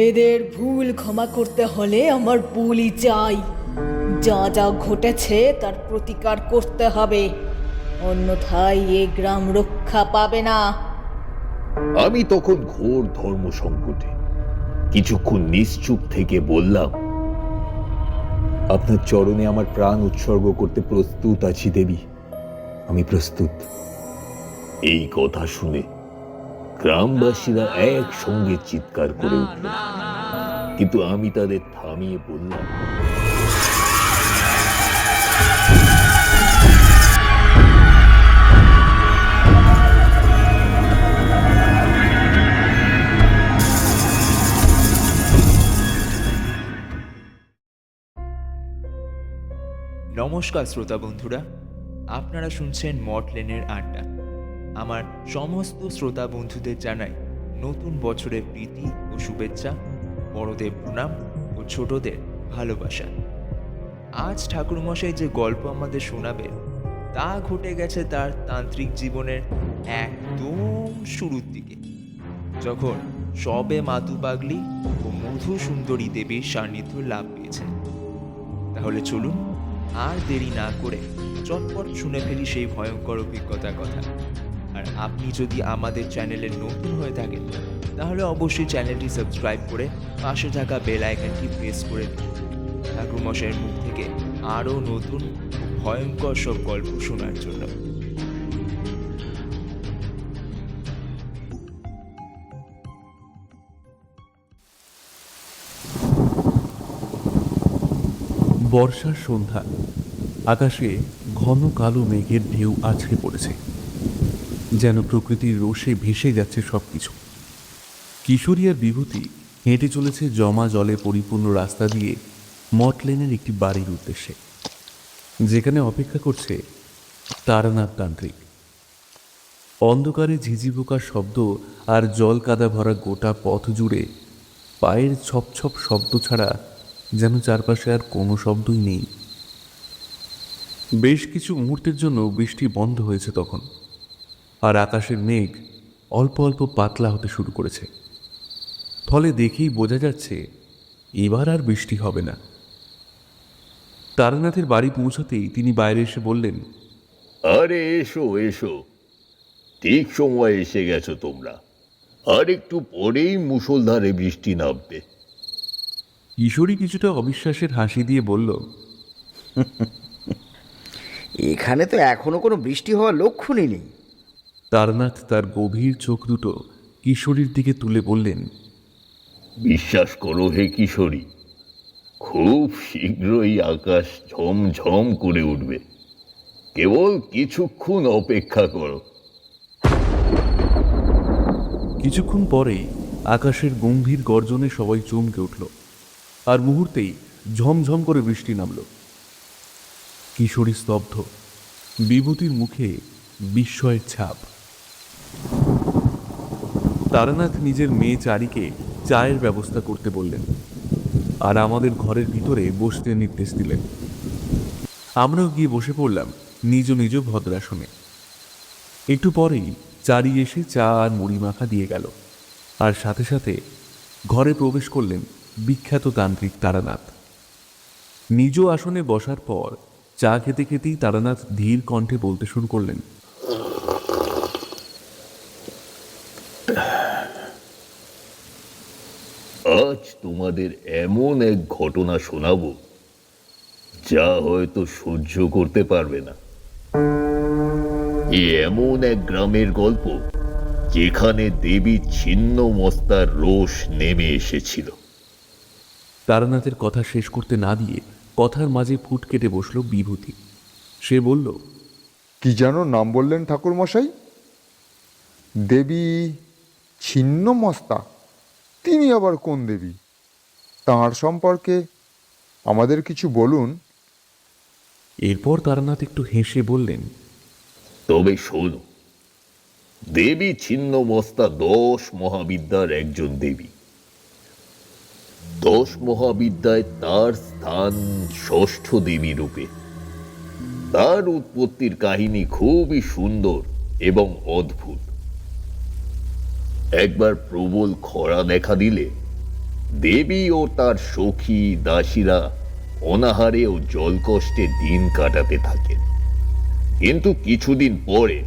এদের ভুল ক্ষমা করতে হলে আমার বলি চাই। যা যা ঘটেছে তার প্রতিকার করতে হবে, অন্যথায় এ গ্রাম রক্ষা পাবে না। আমি তখন ঘোর ধর্ম সংকটে কিছুক্ষণ নিশ্চুপ থেকে বললাম, আপনার চরণে আমার প্রাণ উৎসর্গ করতে প্রস্তুত আছি দেবী, আমি প্রস্তুত। এই কথা শুনে গ্রামবাসীরা একসঙ্গে চিৎকার করে উঠল, কিন্তু আমি তাদের থামিয়ে বললাম, নমস্কার শ্রোতা বন্ধুরা, আপনারা শুনছেন মর্টলেনের আড্ডা। আমার সমস্ত শ্রোতা বন্ধুদের জানাই নতুন বছরের প্রীতি ও শুভেচ্ছা, বড়দের প্রণাম ও ছোটদের ভালোবাসা। আজ ঠাকুরমশাই যে গল্প আমাদের শোনাবেন তা ঘটে গেছে তার তান্ত্রিক জীবনের একদম শুরুর দিকে, যখন সবে মাতু পাগলি ও মধু সুন্দরী দেবীর সান্নিধ্য লাভ পেয়েছেন। তাহলে চলুন আর দেরি না করে চটপট শুনে ফেলি সেই ভয়ঙ্কর অভিজ্ঞতার কথা। আর আপনি যদি আমাদের চ্যানেলে নতুন হয়ে থাকেন তাহলে অবশ্যই চ্যানেলটি সাবস্ক্রাইব করে পাশে থাকা বেল আইকনটি প্রেস করে দিন ঠাকুরমশাইয়ের মুখ থেকে আরও নতুন ও ভয়ঙ্কর সব গল্প শোনার জন্য। বর্ষার সন্ধ্যা, আকাশে ঘন কালো মেঘের ঢেউ আছড়ে পড়েছে, যেন প্রকৃতির রোষে ভেসে যাচ্ছে সবকিছু। কিশোরী আর বিভূতি হেঁটে চলেছে জমা জলে পরিপূর্ণ রাস্তা দিয়ে মর্টলেনের একটি বাড়ির উদ্দেশ্যে, যেখানে অপেক্ষা করছে তারানাথ তান্ত্রিক। অন্ধকারে ঝিঝি পোকার শব্দ আর জল কাদা ভরা গোটা পথ জুড়ে পায়ের ছপ ছপ শব্দ ছাড়া যেন চারপাশে আর কোনো শব্দই নেই। বেশ কিছু মুহূর্তের জন্য বৃষ্টি বন্ধ হয়েছে তখন, আর আকাশের মেঘ অল্প অল্প পাতলা হতে শুরু করেছে। ফলে দেখেই বোঝা যাচ্ছে এবার আর বৃষ্টি হবে না। তারানাথের বাড়ি পৌঁছতেই তিনি বাইরে এসে বললেন, আরে এসো এসো, ঠিক সময় এসে গেছো তোমরা। আর একটু পরেই মুষলধারে বৃষ্টি নামবে। কিশোরী কিছুটা অবিশ্বাসের হাসি দিয়ে বলল, এখানে তো এখনো কোনো বৃষ্টি হওয়ার লক্ষণই নেই। তারানাথ তার গভীর চোখ দুটো কিশোরীর দিকে তুলে বললেন, বিশ্বাস করো হে কিশোরী, খুব শীঘ্রই আকাশ ঝমঝম করে উঠবে, কেবল কিছুক্ষণ অপেক্ষা করো। কিছুক্ষণ পরেই আকাশের গম্ভীর গর্জনে সবাই চমকে উঠল, আর মুহূর্তেই ঝমঝম করে বৃষ্টি নামল। কিশোরী স্তব্ধ, বিভূতির মুখে বিস্ময়ের ছাপ। তারানাথ নিজের মেয়ে চারিকে চায়ের ব্যবস্থা করতে বললেন, আর আমাদের ঘরের ভিতরে বসতে নির্দেশ দিলেন। আমরাও গিয়ে বসে পড়লাম নিজ নিজ ভদ্রাসনে। একটু পরেই চারি এসে চা আর মুড়ি মাখা দিয়ে গেল, আর সাথে সাথে ঘরে প্রবেশ করলেন বিখ্যাত তান্ত্রিক তারানাথ। নিজ আসনে বসার পর চা খেতে খেতেই তারানাথ ধীর কণ্ঠে বলতে শুরু করলেন, আজ তোমাদের এমন এক ঘটনা শোনাবো যা হয়তো সহ্য করতে পারবে না। এমন এক গ্রামের গল্প যেখানে দেবী ছিন্ন মস্তার রোষ নেমে এসেছিল। তারানাথের কথা শেষ করতে না দিয়ে কথার মাঝে ফুট কেটে বসল বিভূতি। সে বলল, কি যেন নাম বললেন ঠাকুরমশাই? দেবী ছিন্নমস্তা? তিনি আবার কোন দেবী? তাঁর সম্পর্কে আমাদের কিছু বলুন। এরপর তারানাথ একটু হেসে বললেন, তবে শোনো, দেবী ছিন্ন মস্তা 10 মহাবিদ্যার একজন দেবী। 10 মহাবিদ্যায় তার স্থান ষষ্ঠ দেবী রূপে। তার উৎপত্তির কাহিনী খুবই সুন্দর এবং অদ্ভুত। একবার প্রবল খরা দেখা দিলে দেবী ও তার সখী দাসীরা অনাহারে ও জলকষ্টে দিন কাটাতে থাকেন। কিন্তু কিছুদিন পরে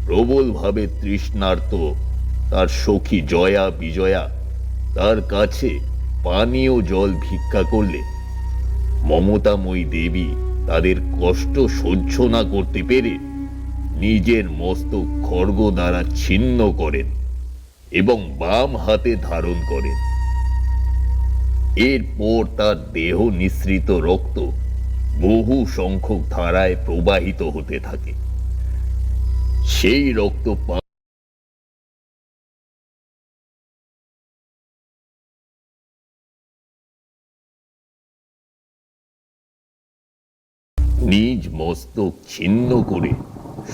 প্রবলভাবে তৃষ্ণার্ত তার সখী জয়া বিজয়া তার কাছে পানীয় জল ভিক্ষা করলে মমতাময়ী দেবী তাদের কষ্ট সহ্য না করতে পেরে নিজের মস্তক খড়গ দ্বারা ছিন্ন করেন এবং বাম হাতে ধারণ করেন। এরপর তার দেহ নিঃসৃত রক্ত বহু সংখ্যক ধারায় প্রবাহিত হতে থাকে। সেই রক্ত নিজ মস্তক ছিন্ন করে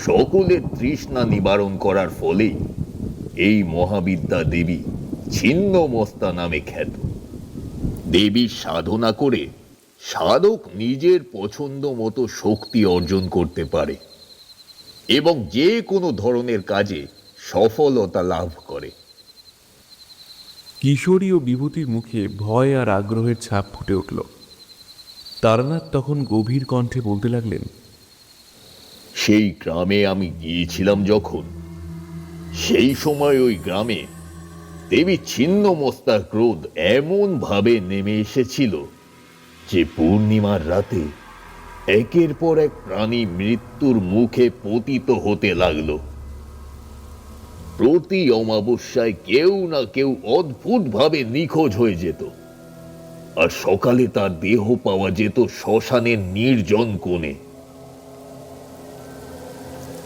সকলের তৃষ্ণা নিবারণ করার ফলেই এই মহাবিদ্যা দেবী ছিন্ন মস্তা নামে খ্যাত। দেবীর সাধনা করে সাধক নিজের পছন্দ মতো শক্তি অর্জন করতে পারে এবং যে কোনো ধরনের কাজে সফলতা লাভ করে। কিশোরী ও বিভূতির মুখে ভয় আর আগ্রহের ছাপ ফুটে উঠল। তারানাথ তখন গভীর কণ্ঠে বলতে লাগলেন, সেই গ্রামে আমি গিয়েছিলাম যখন, সেই সময় ওই গ্রামে দেবী ছিন্ন মস্তার ক্রোধ এমন ভাবে নেমে এসেছিল যে পূর্ণিমার রাতে একের পর এক প্রাণী মৃত্যুর মুখে পতিত হতে লাগলো। প্রতি অমাবস্যায় কেউ না কেউ অদ্ভুত ভাবে নিখোঁজ হয়ে যেত, আর সকালে তার দেহ পাওয়া যেত শ্মশানের নির্জন কোণে।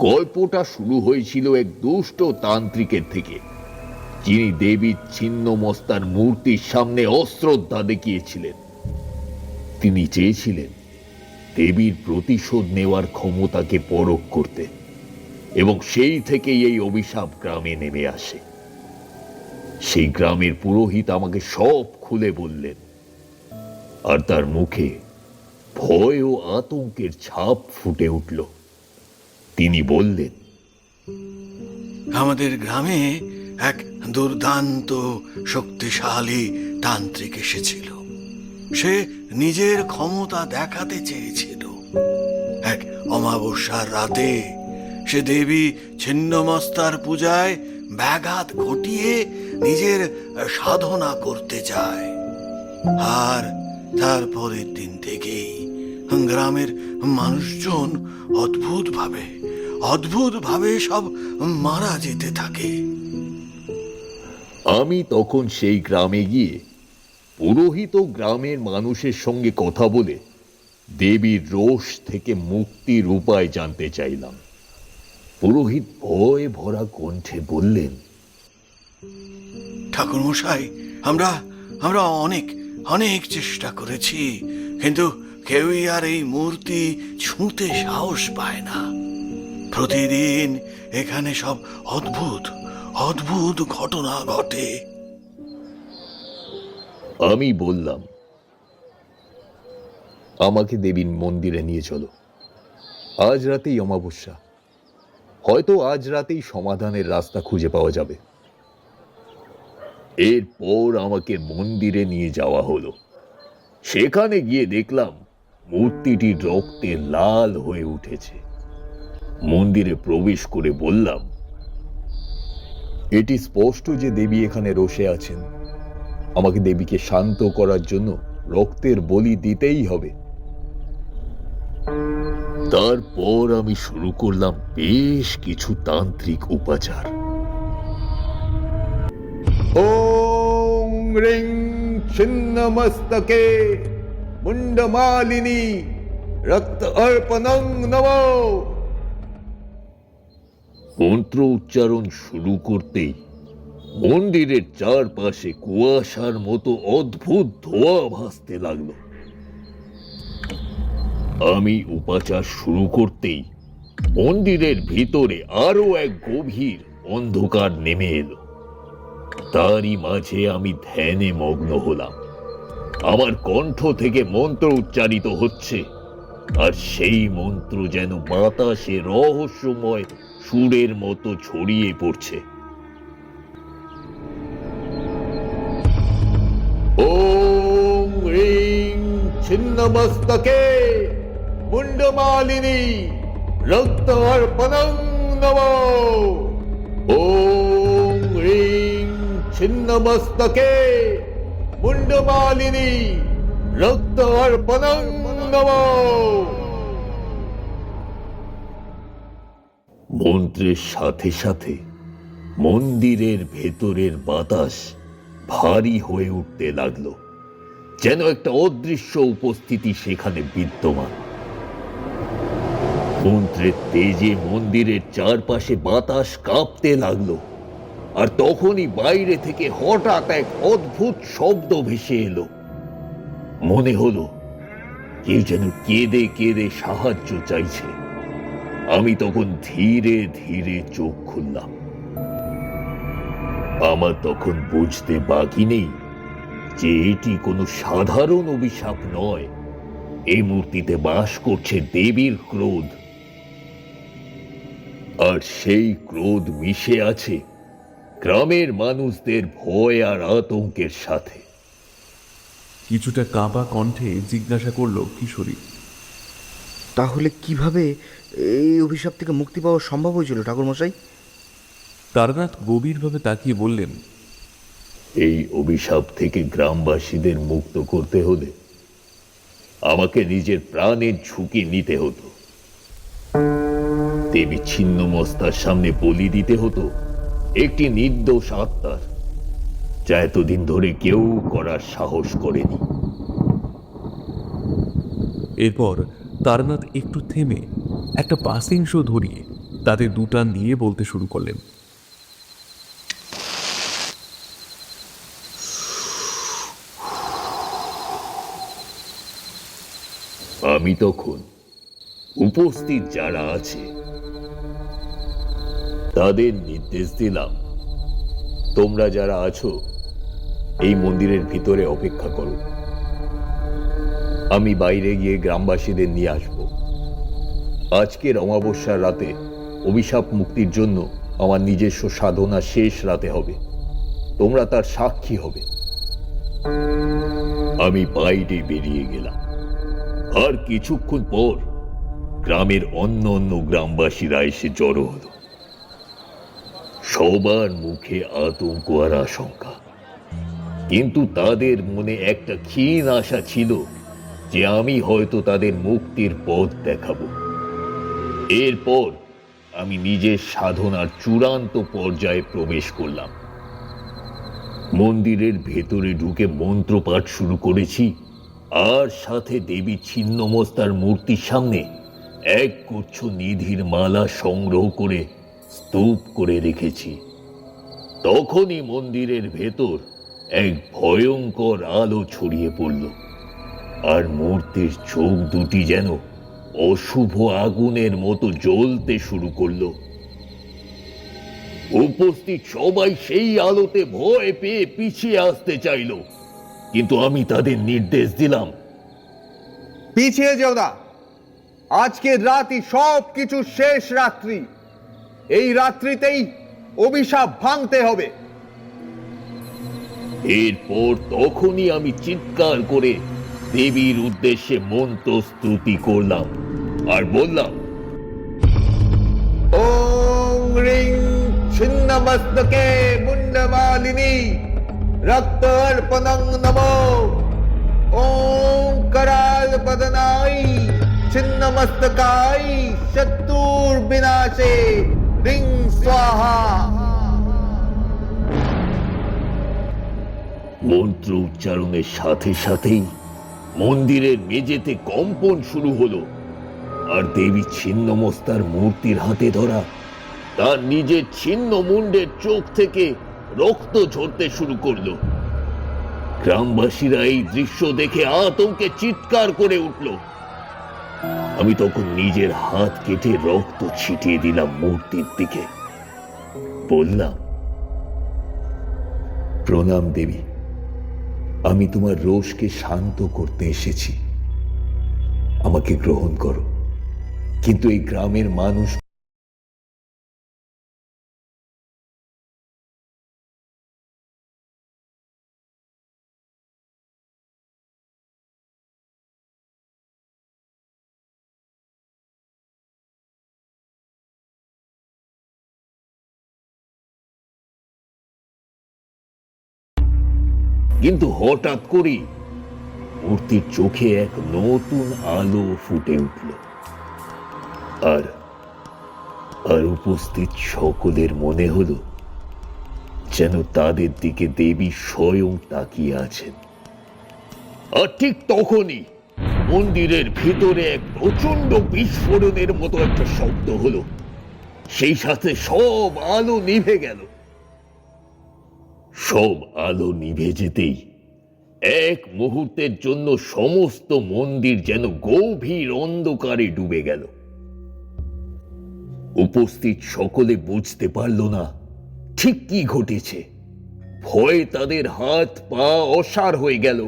গল্পটা শুরু হয়েছিল এক দুষ্ট তান্ত্রিকের থেকে, যিনি দেবীর ছিন্ন মস্তার মূর্তির সামনে অশ্রদ্ধা দেখিয়েছিলেন। তিনি চেয়েছিলেন দেবীর প্রতিশোধ নেওয়ার ক্ষমতাকে পরখ করতে, এবং সেই থেকেই এই অভিশাপ গ্রামে নেমে আসে। সেই গ্রামের পুরোহিত আমাকে সব খুলে বললেন, আর তার মুখে ভয় ও আতঙ্কের ছাপ ফুটে উঠল। তিনি বললেন, আমাদের গ্রামে এক দুর্দান্ত শক্তিশালী তান্ত্রিক এসেছিল। সে নিজের ক্ষমতা দেখাতে চেয়েছিল। এক অমাবস্যার রাতে সে দেবী ছিন্নমস্তার পূজায় ব্যাঘাত ঘটিয়ে নিজের সাধনা করতে চায়। আর তারপরের দিন থেকেই গ্রামের মানুষজন অদ্ভুতভাবে সব মারা যেতে থাকে। আমি তখন সেই গ্রামে গিয়ে পুরোহিত ও গ্রামের মানুষের সঙ্গে কথা বলে দেবীর রোষ থেকে মুক্তির উপায় জানতে চাইলাম। পুরোহিত ভয়ে ভরা কণ্ঠে বললেন, ঠাকুরমশাই, আমরা অনেক চেষ্টা করেছি, কিন্তু কেউই আর এই মূর্তি ছুঁতে সাহস পায় না। প্রতিদিন এখানে সব অদ্ভুত ঘটনা ঘটে। আমি বললাম, আমাকে দেবীর মন্দিরে নিয়ে চলো। আজ রাতেই অমাবস্যা, হয়তো আজ রাতেই সমাধানের রাস্তা খুঁজে পাওয়া যাবে। এরপর আমাকে মন্দিরে নিয়ে যাওয়া হলো। সেখানে গিয়ে দেখলাম মূর্তিটি রক্তে লাল হয়ে উঠেছে। মন্দিরে প্রবেশ করে বললাম, এটি স্পষ্ট যে দেবী এখানে রোষে আছেন। আমাকে দেবীকে শান্ত করার জন্য রক্তের বলি দিতেই হবে। তারপর আমি শুরু করলাম বেশ কিছু তান্ত্রিক উপাচার। ওং রিং ছিন্নমস্তকে মুন্ডমালিনী রক্ত অর্পণং নমো। মন্ত্র উচ্চারণ শুরু করতেই মন্দিরের চারপাশে কুয়াশার মতো অদ্ভুত ধোঁয়া ভাসতে লাগলো। আমি উপাচার শুরু করতেই মন্দিরের ভিতরে আরো এক গভীর অন্ধকার নেমে এলো। তারই মাঝে আমি ধ্যানে মগ্ন হলাম। আমার কণ্ঠ থেকে মন্ত্র উচ্চারিত হচ্ছে, আর সেই মন্ত্র যেন বাতাসে রহস্যময় সুরের মতো ছড়িয়ে পড়ছে। ওং রিং ছিন্নমস্তকে মুন্ডমালিনী রক্ত অর্পণং নমো। ওং রিং ছিন্নমস্তকে মুন্ডমালিনী রক্ত অর্পণং নমো। মন্ত্রের সাথে সাথে মন্দিরের ভেতরের বাতাস ভারী হয়ে উঠতে লাগলো, যেন একটা অদৃশ্য উপস্থিতি সেখানে বিদ্যমান। মন্ত্রের তেজে মন্দিরের চারপাশে বাতাস কাঁপতে লাগলো, আর তখনই বাইরে থেকে হঠাৎ এক অদ্ভুত শব্দ ভেসে এলো। মনে হলো কেউ যেন কেঁদে কেঁদে সাহায্য চাইছে। আমি তখন ধীরে ধীরে চোখ খুললাম। আমার তখন বুঝতে বাকি নেই যে এটি কোনো সাধারণ অভিশাপ নয়। এই মূর্তিতে বাস করছে দেবীর ক্রোধ, আর সেই ক্রোধ মিশে আছে গ্রামের মানুষদের ভয় আর আতঙ্কের সাথে। কিছুটা কাঁপা কণ্ঠে জিজ্ঞাসা করলো কিশোরী, তাহলে কিভাবে এই অভিশাপ থেকে মুক্তি পাওয়া সম্ভব হয়েছিল ঠাকুরমশাই? তারানাথ গভীরভাবে তাকিয়ে বললেন, এই অভিশাপ থেকে গ্রামবাসীদের মুক্ত করতে হলে আমাকে নিজের প্রাণের ঝুঁকি নিতে হতো। দেবী ছিন্নমস্তার সামনে বলি দিতে হতো একটি নির্দোষ আত্মার, যা এতদিন ধরে কেউ করার সাহস করেনি। এরপর তারানাথ একটু থেমে একটা পাসিং শো ধরিয়ে তাতে দুটান দিয়ে বলতে শুরু করলেন, আমি তখন উপস্থিত যারা আছে তাদের নির্দেশ দিলাম, তোমরা যারা আছো এই মন্দিরের ভিতরে অপেক্ষা করো। আমি বাইরে গিয়ে গ্রামবাসীদের নিয়ে আসব। আজকের অমাবস্যার রাতে অভিশাপ মুক্তির জন্য আমার নিজস্ব সাধনা শেষ রাতে হবে, তোমরা তার সাক্ষী হবে। আমি বাইরে বেরিয়ে গেলাম, আর কিছুক্ষণ পর গ্রামের অন্য অন্য গ্রামবাসীরা এসে জড়ো হলো। সবার মুখে আতঙ্ক আর আশঙ্কা, কিন্তু তাদের মনে একটা ক্ষীণ আশা ছিল যে আমি হয়তো তাদের মুক্তির পথ দেখাবো। এরপর আমি নিজের সাধনার চূড়ান্ত পর্যায়ে প্রবেশ করলাম। মন্দিরের ভেতরে ঢুকে মন্ত্রপাঠ শুরু করেছি, আর সাথে দেবী ছিন্নমস্তার মূর্তির সামনে এক গুচ্ছ নিধির মালা সংগ্রহ করে স্তূপ করে রেখেছি। তখনই মন্দিরের ভেতর এক ভয়ঙ্কর আলো ছড়িয়ে পড়ল, আর মূর্তির চোখ দুটি যেন অশুভ আগুনের মতো জ্বলতে শুরু করলো। উপস্থিত সবাই সেই আলোতে ভয় পেয়ে পিছিয়ে আসতে চাইল, কিন্তু আমি তাদের নির্দেশ দিলাম, পিছিয়ে যেও না। আজকের রাতই সব কিছু শেষ রাত্রি। এই রাত্রিতেই অভিশাপ ভাঙতে হবে। এরপর তখনই আমি চিৎকার করে দেবীর উদ্দেশ্যে মন্ত্র স্তুতি করলাম আর বললাম, ওং রিং ছিন্নমস্তকে মুন্ডমালিনী রক্ত অর্পণং নমো। ওং कराल बदनाई छिन्नमस्तकाई शत्रुर विनाशे रिंग स्वाहा। মন্ত্র উচ্চারণের সাথে সাথেই মন্দিরের মেঝেতে কম্পন শুরু হলো, আর দেবী ছিন্নমস্তার মূর্তির হাতে ধরা তার নিজের ছিন্ন মুন্ডের চোখ থেকে রক্ত ঝরতে শুরু করলো। গ্রামবাসীরা এই দৃশ্য দেখে আতঙ্কে চিৎকার করে উঠল। আমি তখন নিজের হাত কেটে রক্ত ছিটিয়ে দিলাম মূর্তির দিকে। বললাম, প্রণাম দেবী, আমি তোমার রোষকে শান্ত করতে এসেছি, আমাকে গ্রহণ করো। কিন্তু এই গ্রামের মানুষ কিন্তু হঠাৎ করেই মূর্তির চোখে এক নতুন আলো ফুটে উঠল, আর আর উপস্থিত সকলের মনে হলো যেন তাদের দিকে দেবী স্বয়ং তাকিয়ে আছেন। আর ঠিক তখনই মন্দিরের ভিতরে এক প্রচন্ড বিস্ফোরণের মতো একটা শব্দ হলো, সেই সাথে সব আলো নিভে গেল। সব আলো নিভে যেতেই এক মুহূর্তের জন্য সমস্ত মন্দির যেন গভীর অন্ধকারে ডুবে গেল। উপস্থিত সকলে বুঝতে পারল না ঠিক কি ঘটেছে। ভয়ে তাদের হাত পা অসাড় হয়ে গেল।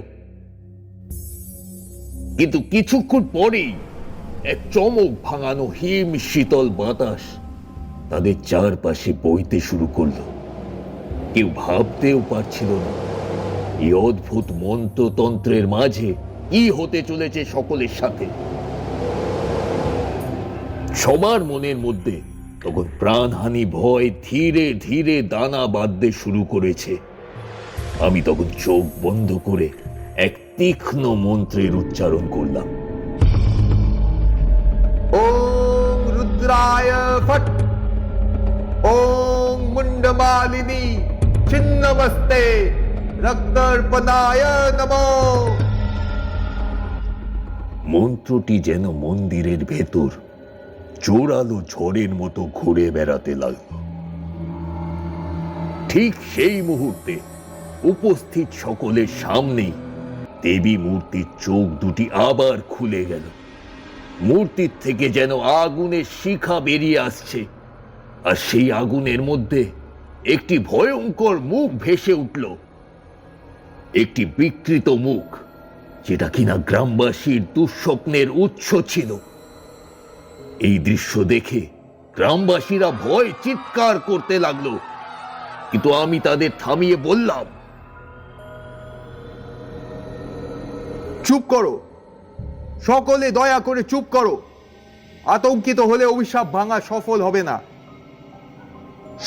কিন্তু কিছুক্ষণ পরেই এক চমক ভাঙানো হিম শীতল বাতাস তাদের চারপাশে বইতে শুরু করলো। কেউ ভাবতেও পারছিল না এই অদ্ভুত মন্ত্রতন্ত্রের মাঝে কি হতে চলেছে সকলের সাথে। সবার মনের মধ্যে তখন প্রাণহানি ভয় ধীরে ধীরে দানা বাঁধতে শুরু করেছে। আমি তখন চোখ বন্ধ করে এক তীক্ষ্ণ মন্ত্রের উচ্চারণ করলাম। ওং রুদ্রায় ফট, ওং মুন্ডমালিনী ছিন্নমস্তে, রক্তর্পণায় নমঃ। মন্ত্রটি যেন মন্দিরের ভেতর জোরালো ঝড়ের মতো ঘুরে বেড়াতে লাগলো। ঠিক সেই মুহূর্তে উপস্থিত সকলের সামনেই দেবী মূর্তির চোখ দুটি আবার খুলে গেল। মূর্তির থেকে যেন আগুনের শিখা বেরিয়ে আসছে, আর সেই আগুনের মধ্যে একটি ভয়ঙ্কর মুখ ভেসে উঠল। একটি বিকৃত মুখ, যেটা কিনা গ্রামবাসীর দুঃস্বপ্নের উৎস ছিল। এই দৃশ্য দেখে গ্রামবাসীরা ভয় চিৎকার করতে লাগলো, কিন্তু আমি তাদের থামিয়ে বললাম, চুপ করো, সকলে দয়া করে চুপ করো। আতঙ্কিত হলে অভিশাপ ভাঙা সফল হবে না।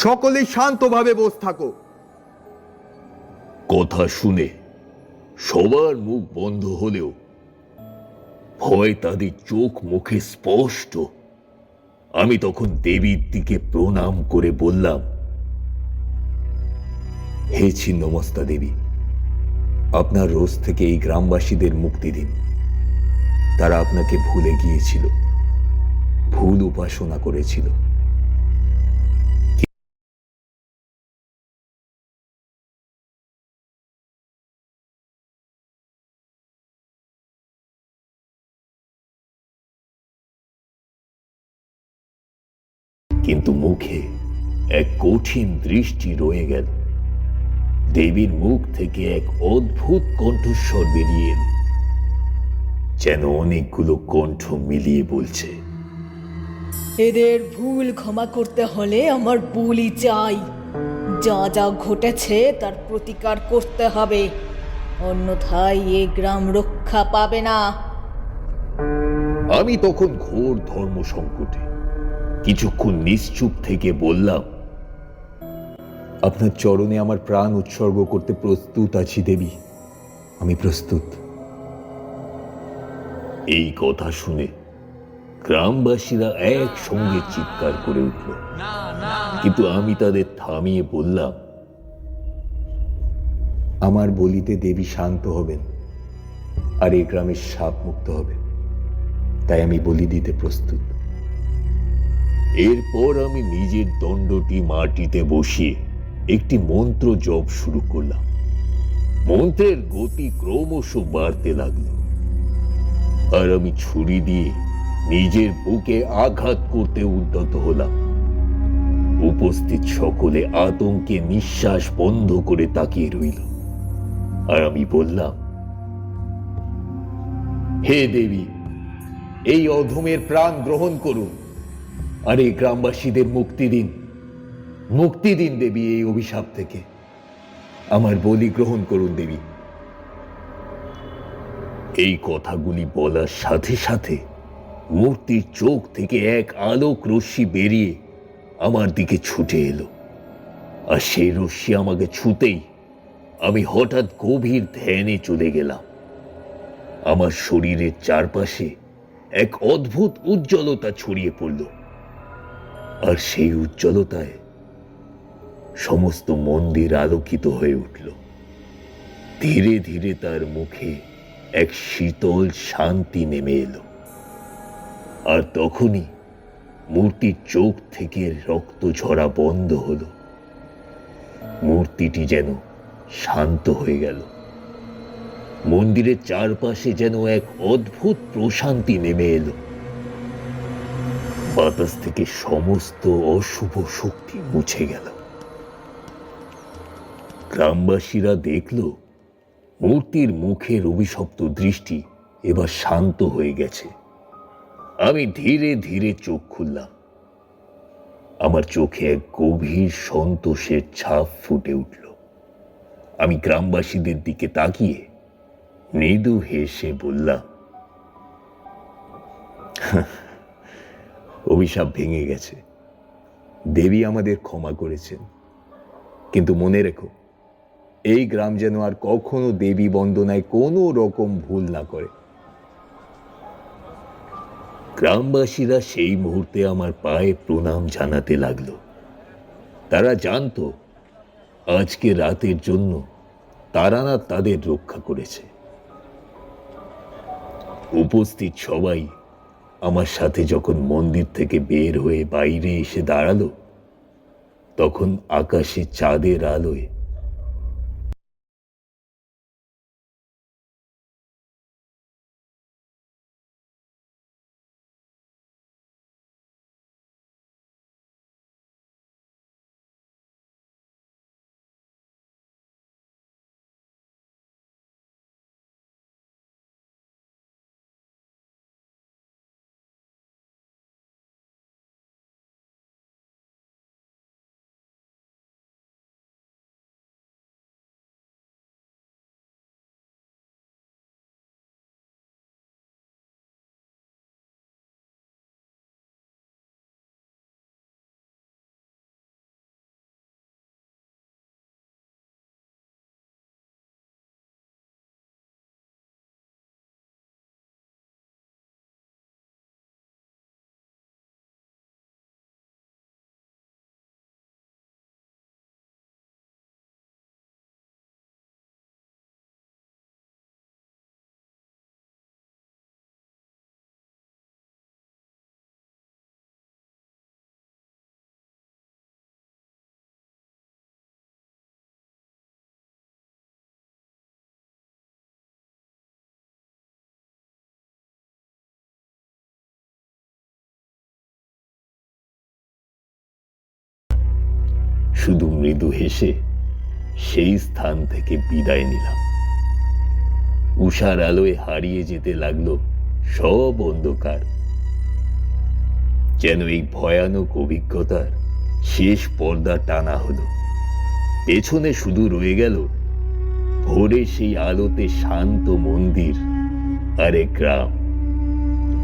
সকলেই শান্তভাবে বসে থাকো। কথা শুনে সবার মুখ বন্ধ হলেও ভয় তাদের চোখ মুখে স্পষ্ট। আমি তখন দেবীর দিকে প্রণাম করে বললাম, হে ছিন্নমস্তা দেবী, আপনার রোজ থেকে এই গ্রামবাসীদের মুক্তি দিন। তারা আপনাকে ভুলে গিয়েছিল, ভুল উপাসনা করেছিল। কিন্তু মুখে এক কঠিন দৃষ্টি রয়ে গেল। দেবীর মুখ থেকে এক অদ্ভুত কণ্ঠস্বর বেরিয়ে এল, যেন অনেকগুলো কণ্ঠ মিলিয়ে বলছে, এদের ভুল ক্ষমা করতে হলে আমার বলি চাই। যা যা ঘটেছে তার প্রতিকার করতে হবে, অন্যথায় এ গ্রাম রক্ষা পাবে না। আমি তখন ঘোর ধর্ম সংকটে কিছুক্ষণ নিশ্চুপ থেকে বললাম, আপনার চরণে আমার প্রাণ উৎসর্গ করতে প্রস্তুত আছি দেবী, আমি প্রস্তুত। এই কথা শুনে গ্রামবাসীরা একসঙ্গে চিৎকার করে উঠল, কিন্তু আমি তাদের থামিয়ে বললাম, আমার বলিতে দেবী শান্ত হবেন আর এই গ্রামের সাপ মুক্ত হবে, তাই আমি বলি দিতে প্রস্তুত। এরপর আমি নিজের দণ্ডটি মাটিতে বসিয়ে একটি মন্ত্র জপ শুরু করলাম। মন্ত্রের গতি ক্রমশ বাড়তে লাগলো, আর আমি ছুরি দিয়ে নিজের বুকে আঘাত করতে উদ্যত হলাম। উপস্থিত সকলে আতঙ্কে নিঃশ্বাস বন্ধ করে তাকিয়ে রইল, আর আমি বললাম, হে দেবী, এই অধমের প্রাণ গ্রহণ করুন আর এই গ্রামবাসীদের মুক্তি দিন। মুক্তি দিন দেবী এই অভিশাপ থেকে। আমার বলি গ্রহণ করুন দেবী। এই কথাগুলি বলার সাথে সাথে মূর্তির চোখ থেকে এক আলোক রশ্মি বেরিয়ে আমার দিকে ছুটে এলো, আর সেই রশ্মি আমাকে ছুতেই আমি হঠাৎ গভীর ধ্যানে চলে গেলাম। আমার শরীরের চারপাশে এক অদ্ভুত উজ্জ্বলতা ছড়িয়ে পড়ল, আর সেই উজ্জ্বলতায় সমস্ত মন্দির আলোকিত হয়ে উঠল। ধীরে ধীরে তার মুখে এক শীতল শান্তি নেমে এলো, আর তখনই মূর্তির চোখ থেকে রক্ত ঝরা বন্ধ হলো। মূর্তিটি যেন শান্ত হয়ে গেল। মন্দিরের চারপাশে যেন এক অদ্ভুত প্রশান্তি নেমে এলো। বাতাস থেকে সমস্ত অশুভ শক্তি মুছে গেল। গ্রামবাসীরা দেখল মূর্তির মুখের অভিশপ্ত দৃষ্টি এবার শান্ত হয়ে গেছে। আমি ধীরে ধীরে চোখ খুললাম। আমার চোখে এক গভীর সন্তোষের ছাপ ফুটে উঠল। আমি গ্রামবাসীদের দিকে তাকিয়ে মৃদু হেসে বললাম, অভিশাপ ভেঙে গেছে। দেবী আমাদের ক্ষমা করেছেন, কিন্তু মনে রেখো, এই গ্রাম যেন আর কখনো দেবী বন্দনায় কোনো রকম ভুল না করে। গ্রামবাসীরা সেই মুহূর্তে আমার পায়ে প্রণাম জানাতে লাগলো। তারা জানতো আজকে রাতের জন্য তারানাথ তাদের রক্ষা করেছে। উপস্থিত সবাই আমার সাথে যখন মন্দির থেকে বের হয়ে বাইরে এসে দাঁড়ালো, তখন আকাশে চাঁদের আলোয় শুধু মৃদু হেসে সেই স্থান থেকে বিদায় নিলাম। উষার আলোয় হারিয়ে যেতে লাগলো সব অন্ধকার। যেন এই ভয়ানক অভিজ্ঞতার শেষ পর্দা টানা হলো। পেছনে শুধু রয়ে গেল ভোরে সেই আলোতে শান্ত মন্দির আর এক গ্রাম,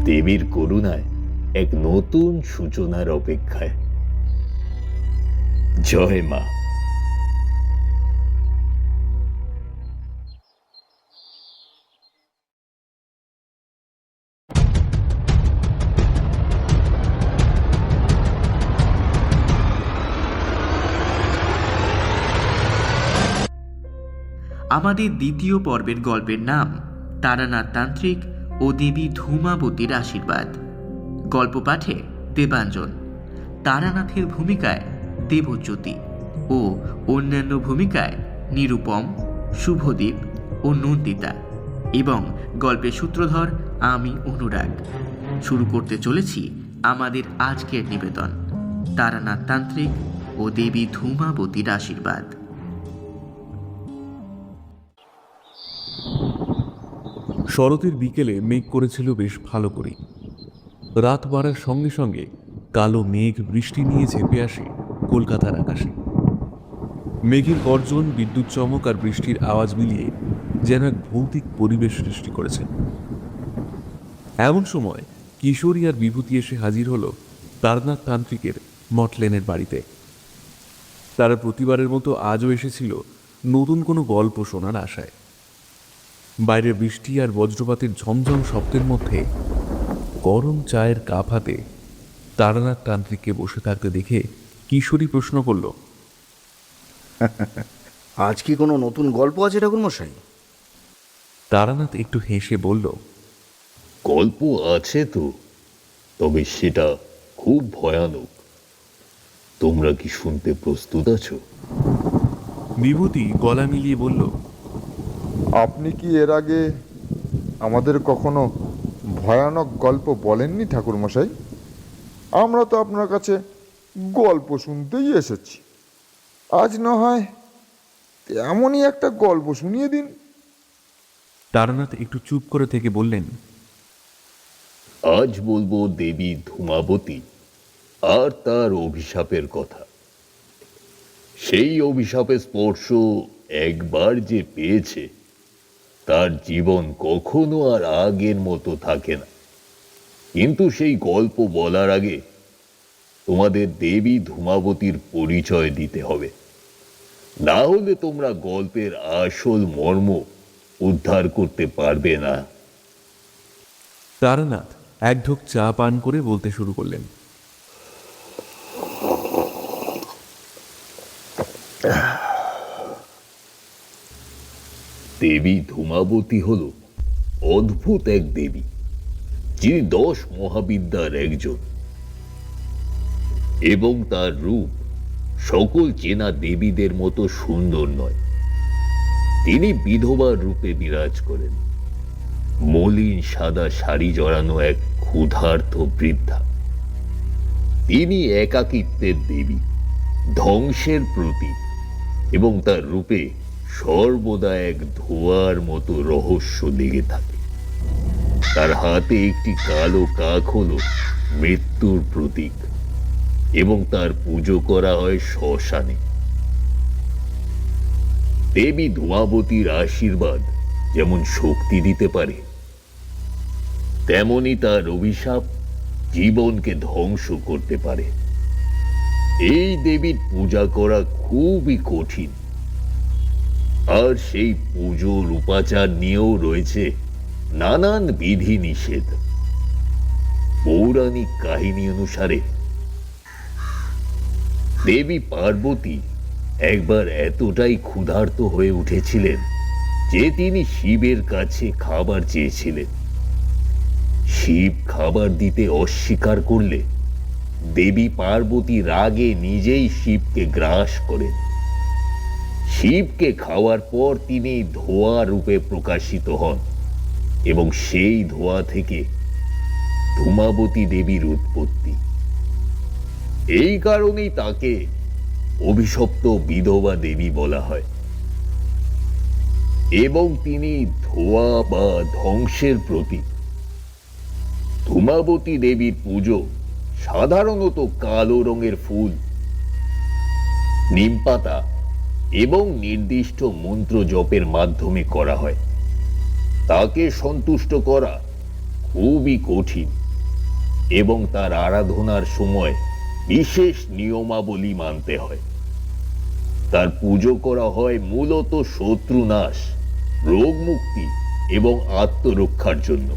দেবীর করুণায় এক নতুন সূচনার অপেক্ষায়। জয় মা। আমাদের দ্বিতীয় পর্বের গল্পের নাম তারানাথ তান্ত্রিক ও দেবী ধূমাবতীর আশীর্বাদ। গল্প পাঠে দেবাঞ্জন, তারানাথের ভূমিকায় দেবজ্যোতি ও অন্যান্য ভূমিকায় নিরুপম, শুভদীপ ও নন্দিতা, এবং গল্পের সূত্রধর আমি অনুরাগ। শুরু করতে চলেছি আমাদের আজকের নিবেদন, তারানাথ তান্ত্রিক ও দেবী ধূমাবতীর আশীর্বাদ। শরতের বিকেলে মেঘ করেছিল বেশ ভালো করেই। রাত বাড়ার সঙ্গে সঙ্গে কালো মেঘ বৃষ্টি নিয়ে ঝেঁপে আসে কলকাতার আকাশে। মেঘের গর্জন, বিদ্যুৎ চমক আর বৃষ্টির আওয়াজ মিলিয়ে যেন এক ভৌতিক পরিবেশ সৃষ্টি করেছে। এমন সময় কিশোরী আর বিভূতি এসে হাজির হলো তারানাথ তান্ত্রিকের মটলেনের বাড়িতে। তারা প্রতিবারের মতো আজও এসেছিল নতুন কোনো গল্প শোনার আশায়। বাইরে বৃষ্টি আর বজ্রপাতের ঝমঝম শব্দের মধ্যে গরম চায়ের কাপ হাতে তারানাথ তান্ত্রিককে বসে থাকতে দেখে কিশোরী প্রশ্ন করল, আজ কি কোনো নতুন গল্প আছে ঠাকুরমশাই? তারানাথ একটু হেসে বলল, গল্প আছে তো, তবে সেটা খুব ভয়ানক। তোমরা কি শুনতে প্রস্তুত আছো? বিভূতি গলা মিলিয়ে বলল, আপনি কি এর আগে আমাদের কখনো ভয়ানক গল্প বলেননি ঠাকুরমশাই? আমরা তো আপনার কাছে গল্প শুনতেই এসেছি। আজ না হয় এমনই একটা গল্প শুনিয়ে দিন। তারানাথ একটু চুপ করে থেকে বললেন, আজ বলবো দেবী ধূমাবতী আর তার অভিশাপের কথা। সেই অভিশাপের স্পর্শ একবার যে পেয়েছে, তার জীবন কখনো আর আগের মতো থাকে না। কিন্তু সেই গল্প বলার আগে তোমাদের দেবী ধূমাবতীর পরিচয় দিতে হবে, না হলে তোমরা গল্পের আসল মর্ম উদ্ধার করতে পারবে না। তারানাথ এক ঢোক চা পান করে বলতে শুরু করলেন, দেবী ধূমাবতী হল অদ্ভুত এক দেবী, যিনি 10 মহাবিদ্যার একজন, এবং তার রূপ সকল চেনা দেবীদের মতো সুন্দর নয়। তিনি বিধবার রূপে বিরাজ করেন, মলিন সাদা শাড়ি জড়ানো এক ক্ষুধার্ত বৃদ্ধা। তিনি একাকিত্বের দেবী, ধ্বংসের প্রতীক, এবং তার রূপে সর্বদা এক ধোঁয়ার মতো রহস্য লেগে থাকে। তার হাতে একটি কালো কাক হল মৃত্যুর প্রতীক, এবং তার পুজো করা হয় শ্মশানে। দেবী ধূমাবতীর আশীর্বাদ যেমন শক্তি দিতে পারে, তেমনি তার অভিশাপ জীবনকে ধ্বংস করতে পারে। এই দেবীর পূজা করা খুবই কঠিন, আর সেই পুজোর উপাচার নিয়েও রয়েছে নানান বিধি নিষেধ। পৌরাণিক কাহিনী অনুসারে দেবী পার্বতী একবার এতটাই ক্ষুধার্ত হয়ে উঠেছিলেন যে তিনি শিবের কাছে খাবার চেয়েছিলেন। শিব খাবার দিতে অস্বীকার করলে দেবী পার্বতী রাগে নিজেই শিবকে গ্রাস করেন। শিবকে খাওয়ার পর তিনি ধোঁয়া রূপে প্রকাশিত হন, এবং সেই ধোঁয়া থেকে ধূমাবতী দেবীর উৎপত্তি। এই কারণেই তাকে অভিশপ্ত বিধবা দেবী বলা হয়, এবং তিনি ধোঁয়া বা ধ্বংসের প্রতীক। ধূমাবতী দেবীর পুজো সাধারণত কালো রঙের ফুল, নিমপাতা এবং নির্দিষ্ট মন্ত্র জপের মাধ্যমে করা হয়। তাকে সন্তুষ্ট করা খুবই কঠিন, এবং তার আরাধনার সময় বিশেষ নিয়মাবলী মানতে হয়। তার পুজো করা হয় মূলত শত্রুনাশ, রোগ মুক্তি এবং আত্মরক্ষার জন্য।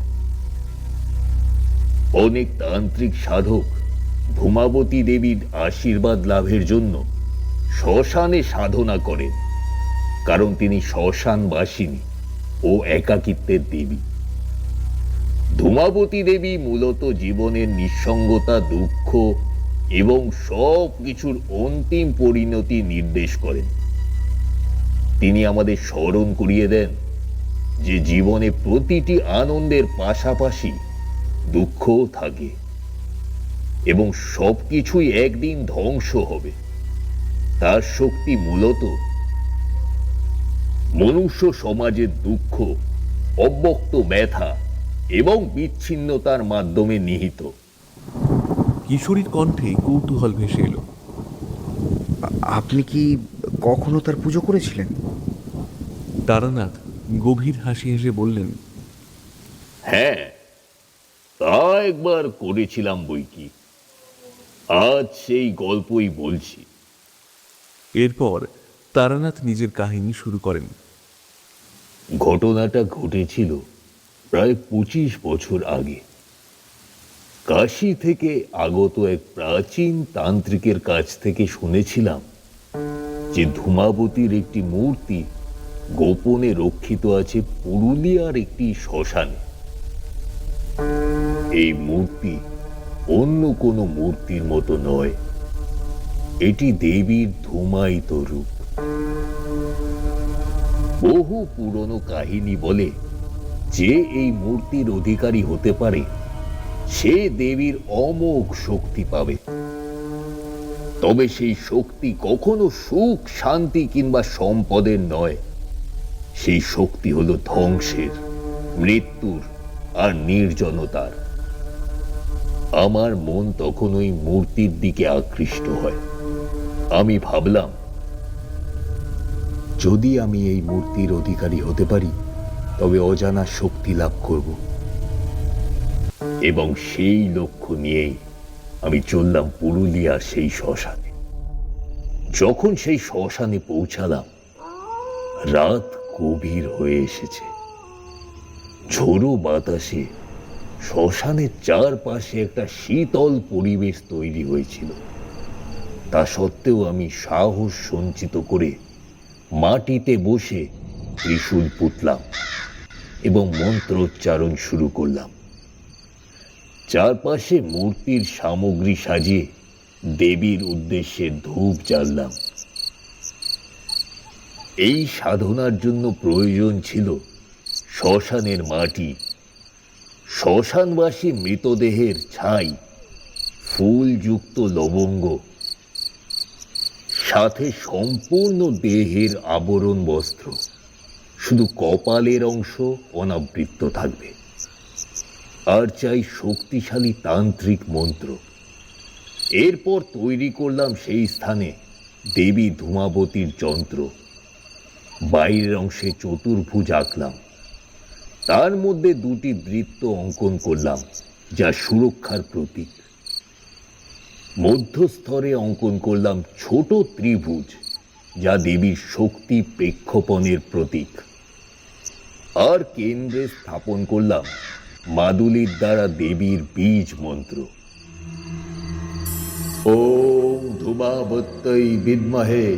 অনেক তান্ত্রিক সাধক ধূমাবতী দেবীর আশীর্বাদ লাভের জন্য শ্মশানে সাধনা করেন, কারণ তিনি শ্মশানবাসিনী ও একাকিত্বের দেবী। ধূমাবতী দেবী মূলত জীবনের নিঃসঙ্গতা, দুঃখ এবং সব কিছুর অন্তিম পরিণতি নির্দেশ করেন। তিনি আমাদের স্মরণ করিয়ে দেন যে জীবনে প্রতিটি আনন্দের পাশাপাশি দুঃখও থাকে, এবং সবকিছুই একদিন ধ্বংস হবে। তার শক্তি মূলত মনুষ্য সমাজের দুঃখ, অব্যক্ত ব্যথা এবং বিচ্ছিন্নতার মাধ্যমে নিহিত। কিশোরীর কণ্ঠে কৌতূহল ভেসে এলো। আপনি কি কখনো তার পুজো করেছিলেন? তারানাথ গভীর হাসি হেসে বললেন, হ্যাঁ, তা একবার করেছিলাম বৈকি। আজ সেই গল্পই বলছি। এরপর তারানাথ নিজের কাহিনী শুরু করেন। ঘটনাটা ঘটেছিল প্রায় 25 বছর আগে। কাশী থেকে আগত এক প্রাচীন তান্ত্রিকের কাছ থেকে শুনেছিলাম যে ধূমাবতীর একটি মূর্তি গোপনে রক্ষিত আছে পুরুলিয়ার একটি শ্মশানে। এই মূর্তি অন্য কোনো মূর্তির মতো নয়, এটি দেবীর ধূমায়িত রূপ। বহু পুরনো কাহিনী বলে যে এই মূর্তির অধিকারী হতে পারে সে দেবীর অমোঘ শক্তি পাবে। তবে সেই শক্তি কখনো সুখ, শান্তি কিংবা সম্পদের নয়। সেই শক্তি হলো ধ্বংসের, মৃত্যুর আর নির্জনতার। আমার মন তখন ওই মূর্তির দিকে আকৃষ্ট হয়। আমি ভাবলাম, যদি আমি এই মূর্তির অধিকারী হতে পারি তবে অজানা শক্তি লাভ করব। এবং সেই লক্ষ্য নিয়েই আমি চললাম পুরুলিয়ার সেই শ্মশানে। যখন সেই শ্মশানে পৌঁছালাম, রাত গভীর হয়ে এসেছে। ঝোড়ো বাতাসে শ্মশানের চারপাশে একটা শীতল পরিবেশ তৈরি হয়েছিল। তা সত্ত্বেও আমি সাহস সঞ্চিত করে মাটিতে বসে ত্রিশূল পুঁতলাম এবং মন্ত্রোচ্চারণ শুরু করলাম। চারপাশে মূর্তির সামগ্রী সাজিয়ে দেবীর উদ্দেশ্যে ধূপ জ্বাললাম। এই সাধনার জন্য প্রয়োজন ছিল শ্মশানের মাটি, শ্মশানবাসী মৃতদেহের ছাই, ফুলযুক্ত লবঙ্গ, সাথে সম্পূর্ণ দেহের আবরণ বস্ত্র। শুধু কপালের অংশ অনাবৃত থাকবে। আর চাই শক্তিশালী তান্ত্রিক মন্ত্র। এরপর তৈরি করলাম সেই স্থানে দেবী ধূমাবতীর যন্ত্র। বাইরের অংশে চতুর্ভুজ আঁকলাম, তার মধ্যে 2টি বৃত্ত অঙ্কন করলাম যা সুরক্ষার প্রতীক। মধ্যস্তরে অঙ্কন করলাম ছোট ত্রিভুজ যা দেবীর শক্তি প্রেক্ষপণের প্রতীক। আর কেন্দ্রে স্থাপন করলাম মাদুলির দ্বারা দেবীর বীজ মন্ত্র। ওম ধূমাবত্যৈ বিদ্মহে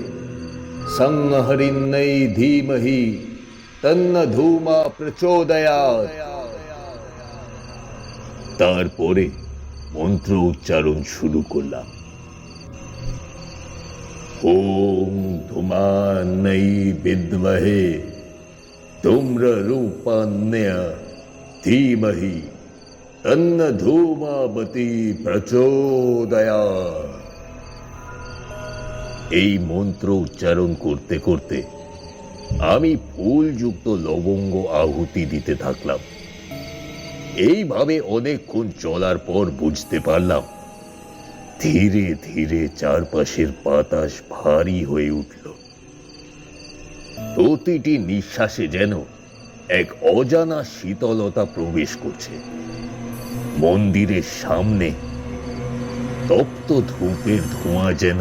সংহরিণ্যৈ ধীমহি তন্ন ধূমা প্রচোদয়াৎ। তারপরে মন্ত্র উচ্চারণ শুরু করলাম। ওম ধূমান্যৈ বিদ্মহে ধূম্র রূপান্যা ধীমহি তন্ন ধূমাবতী প্রচোদয়াৎ। এই মন্ত্র উচ্চারণ করতে করতে আমি ফুলযুক্ত লবঙ্গ আহুতি দিতে থাকলাম। এইভাবে অনেকক্ষণ চলার পর বুঝতে পারলাম ধীরে ধীরে চারপাশের বাতাস ভারী হয়ে উঠল। প্রতিটি নিঃশ্বাসে যেন এক অজানা শীতলতা প্রবেশ করছে। মন্দিরের সামনে তপ্ত ধূপের ধোঁয়া যেন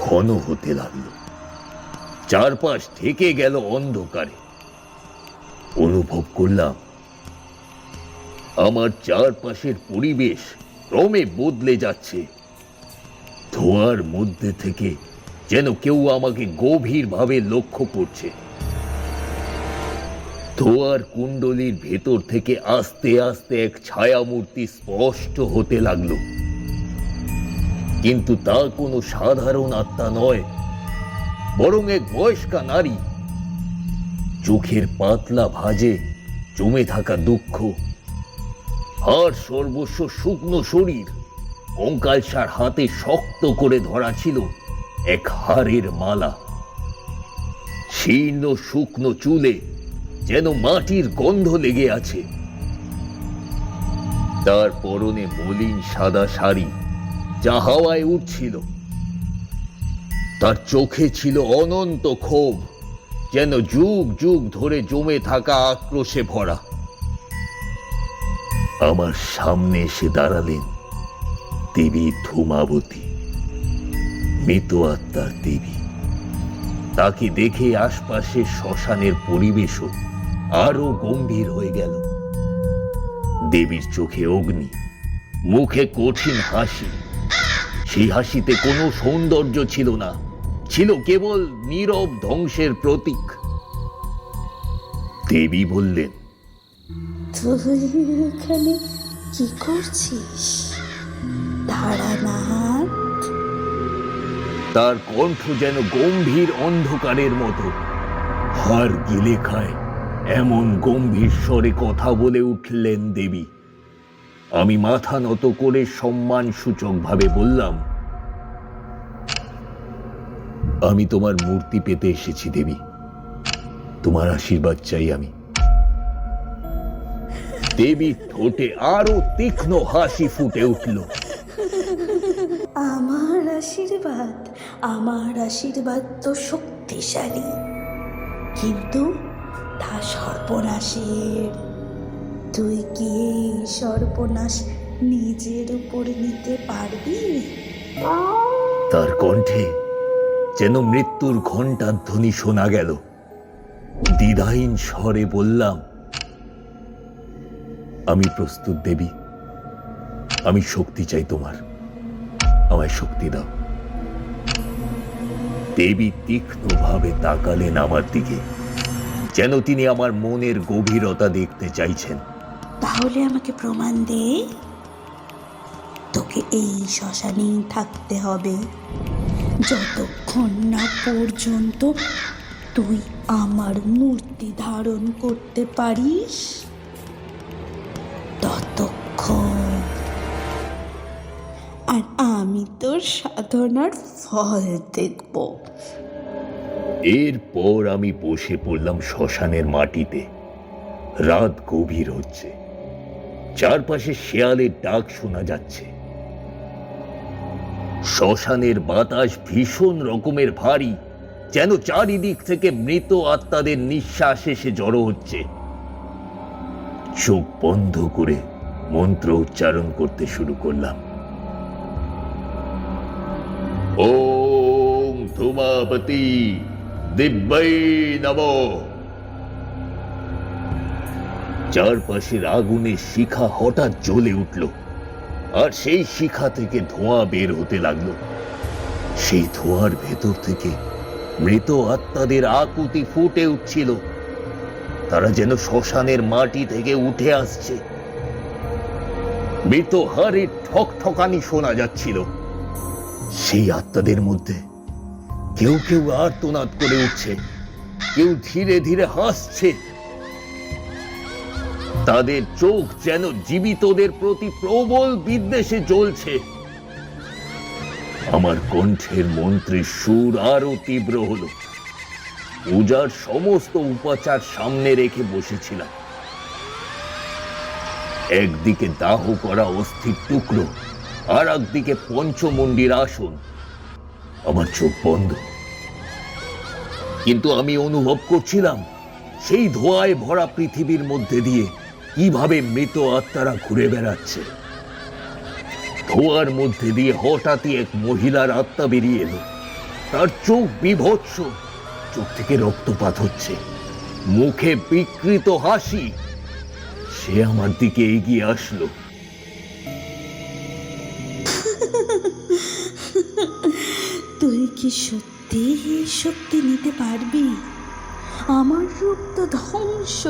ঘন হতে লাগলো। চারপাশ ঢেকে গেল অন্ধকারে। অনুভব করলাম আমার চারপাশের পরিবেশ ক্রমে বদলে যাচ্ছে। ধোঁয়ার মধ্যে থেকে যেন কেউ আমাকে গভীরভাবে লক্ষ্য করছে। ধোঁয়ার কুণ্ডলীর ভেতর থেকে আস্তে আস্তে এক ছায়ামূর্তি স্পষ্ট হতে লাগলো। কিন্তু তা কোনো সাধারণ আত্মা নয়, বরং এক বয়স্কা নারী। চোখের পাতলা ভাঁজে জমে থাকা দুঃখ, আর সর্বস্ব শুকনো শরীর। কঙ্কালসার হাতে শক্ত করে ধরা ছিল এক হাড়ের মালা। শীর্ণ শুকনো চুলে যেন মাটির গন্ধ লেগে আছে। তার পরনে মলিন সাদা শাড়ি যা হাওয়ায় উঠছিল। তার চোখে ছিল অনন্ত ক্ষোভ, যেন যুগ যুগ ধরে জমে থাকা আক্রোশে ভরা। আমার সামনে এসে দাঁড়ালেন দেবী ধূমাবতী, মৃত আত্মার দেবী। তাকে দেখে আশপাশের শ্মশানের পরিবেশও আরো গম্ভীর হয়ে গেল। দেবীর চোখে অগ্নি, মুখে কঠিন হাসি। সেই হাসিতে কোনো সৌন্দর্য ছিল না, ছিল কেবল নীরব ধ্বংসের প্রতীক। দেবী বললেন, তুই এখানে কি করছিস তারানাথ? তার কণ্ঠ যেন গম্ভীর অন্ধকারের মতো। হাড় গিলে খায় এমন গম্ভীর স্বরে কথা বলে উঠলেন দেবী। আমি মাথা নত করে সম্মান সূচক ভাবে বললাম, আমি তোমার মূর্তি পেতে এসেছি দেবী, তোমার আশীর্বাদ চাই আমি। দেবীর ঠোঁটে আরো তীক্ষ্ণ হাসি ফুটে উঠল। আমার আশীর্বাদ তো শক্তিশালী, কিন্তু তা সর্বনাশের। তুই কি এই সর্বনাশ নিজের উপর নিতে পারবি? তার কণ্ঠে যেন মৃত্যুর ঘণ্টার ধ্বনি শোনা গেল। দ্বিধাহীন স্বরে বললাম, আমি প্রস্তুত দেবী, আমি শক্তি চাই তোমার, আমায় শক্তি দাও। দেবী তীক্ষ্ণভাবে তাকালেন আমার দিকে, যেন তিনি আমার মনের গভীরতা দেখতে চাইছেন। তাহলে আমাকে প্রমাণ দে। তোকে এই শ্মশানেই থাকতে হবে যতক্ষণ না পর্যন্ত তুই আমার মূর্তি ধারণ করতে পারিস, ততক্ষণ। আর আমি তোর সাধনার ফল দেখব। এরপর আমি বসে পড়লাম শ্মশানের মাটিতে। রাত গভীর হচ্ছে, চারপাশে শেয়ালের ডাক শোনা যাচ্ছে। শ্মশানের বাতাস ভীষণ রকমের ভারী, যেন চারিদিক থেকে মৃত আত্মাদের নিঃশ্বাস এসে জড়ো হচ্ছে। চোখ বন্ধ করে মন্ত্র উচ্চারণ করতে শুরু করলাম। ওম ধূমাবতী দিব্যৈ নমঃ। চারপাশের আগুনের শিখা হঠাৎ জ্বলে উঠল, আর সেই শিখা থেকে ধোঁয়া বের হতে লাগলো। সেই ধোঁয়ার ভেতর থেকে মৃত আত্মাদের আকুতি ফুটে উঠছিল। তারা যেন শ্মশানের মাটি থেকে উঠে আসছে। মৃত হাড়ের ঠকঠকানি শোনা যাচ্ছিল। সেই আত্মাদের মধ্যে কেউ কেউ আর্তনাদ করে উঠছে, কেউ ধীরে ধীরে হাসছে। তাদের চোখ যেন জীবিতদের প্রতি প্রবল বিদ্বেষে জ্বলছে। আমার কণ্ঠের মন্ত্রের সুর আরো তীব্র হলো। পূজার সমস্ত উপাচার সামনে রেখে বসেছিলাম। একদিকে দাহ করা অস্থির টুকরো, আর একদিকে পঞ্চমুণ্ডির আসন। আমার চোখ বন্ধ, কিন্তু আমি অনুভব করছিলাম সেই ধোঁয়ায় ভরা পৃথিবীর মধ্যে দিয়ে কিভাবে মৃত আত্মারা ঘুরে বেড়াচ্ছে। ধোঁয়ার মধ্যে দিয়ে হঠাৎই এক মহিলার আত্মা বেরিয়ে এলো। তার চোখ বিভৎস, চোখ থেকে রক্তপাত হচ্ছে, মুখে বিকৃত হাসি। সে আমার দিকে এগিয়ে আসলো। তুই কি সত্যি শক্তি নিতে পারবি? আমার রূপ তো ধ্বংস,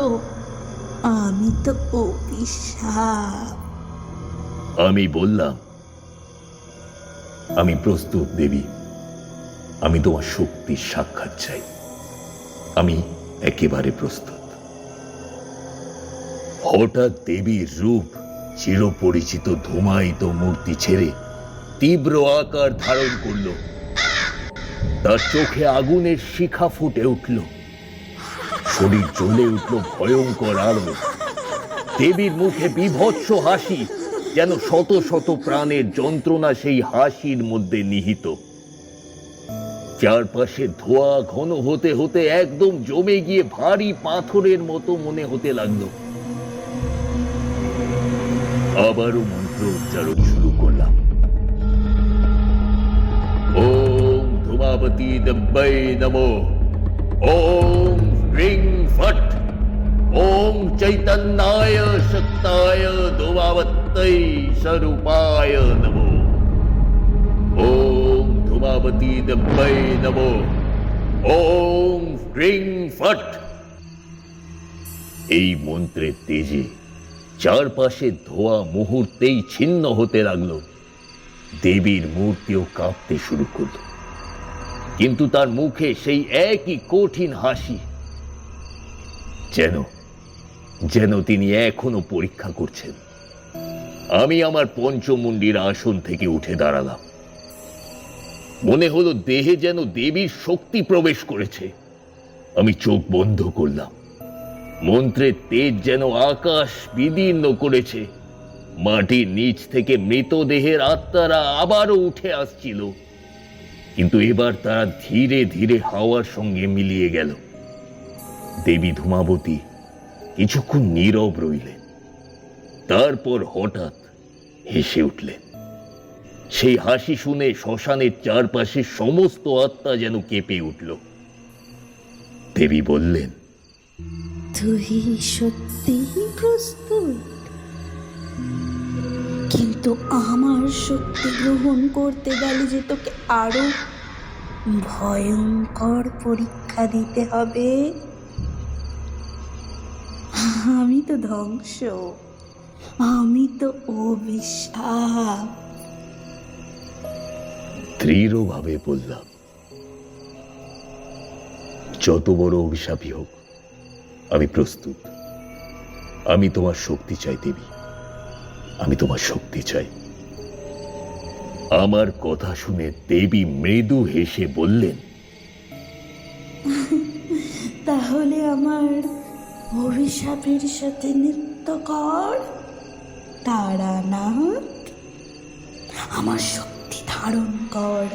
আমি তো অভিশাপ। আমি বললাম, আমি প্রস্তুত দেবী, আমি তোমার শক্তির সাক্ষাৎ চাই, আমি একেবারে প্রস্তুত। হঠাৎ দেবীর রূপ চিরপরিচিত ধূমায়িত মূর্তি ছেড়ে তীব্র আকার ধারণ করল। তার চোখে আগুনের শিখা ফুটে উঠল, শরীর জ্বলে উঠল ভয়ঙ্কর আলো। দেবীর মুখে বিভৎস হাসি, যেন শত শত প্রাণের যন্ত্রণা সেই হাসির মধ্যে নিহিত। চারপাশে ধোঁয়া ঘন হতে হতে একদম জমে গিয়ে ভারী পাথরের মতো মনে হতে লাগলো। আবারও মন্ত্র উচ্চারণ শুরু করলাম। ওম ধূমাবতী দিব্যৈ নমঃ। ওম হ্রিং ফট ওম চৈতন্যায় শক্তায় ধূমাবত্তৈ স্বরূপায় নমো ওম ধূমাবতী দেব্যৈ নমো ওম হ্রিং ফট। এই মন্ত্রের তেজে চারপাশে ধোয়া মুহূর্তেই ছিন্ন হতে লাগলো। দেবীর মূর্তিও কাঁপতে শুরু করল, কিন্তু তার মুখে সেই একই কঠিন হাসি, যেন যেন তিনি এখনো পরীক্ষা করছেন। আমি আমার পঞ্চমুণ্ডির আসন থেকে উঠে দাঁড়ালাম। মনে হলো দেহে যেন দেবীর শক্তি প্রবেশ করেছে। আমি চোখ বন্ধ করলাম। মন্ত্রের তেজ যেন আকাশ বিদীর্ণ করেছে। মাটির নিচ থেকে মৃতদেহের আত্মারা আবারও উঠে আসছিল, কিন্তু এবার তারা ধীরে ধীরে হাওয়ার সঙ্গে মিলিয়ে গেল। দেবী ধূমাবতী কিছুক্ষণ নীরব রইলেন, তারপর হঠাৎ হেসে উঠলেন। সেই হাসি শুনে শ্মশানের চারপাশে সমস্ত আত্মা যেন কেঁপে উঠল। দেবী বললেন, তুই সত্যিই প্রস্তুত? কিন্তু আমার শক্তি গ্রহণ করতে গেলে যে তোকে আরো ভয়ঙ্কর পরীক্ষা দিতে হবে। আমি তো ধ্বংস, আমি তো অভিশাপ। দৃঢ়ভাবে বললাম, যত বড় অভিশাপই হোক আমি প্রস্তুত। আমি তোমার শক্তি চাই দেবী, আমি তোমার শক্তি চাই। আমার কথা শুনে দেবী মৃদু হেসে বললেন, তাহলে আমার অভিশাপের সাথে নৃত্য কর তারানাথ। আমার শক্তি ধারণ কর,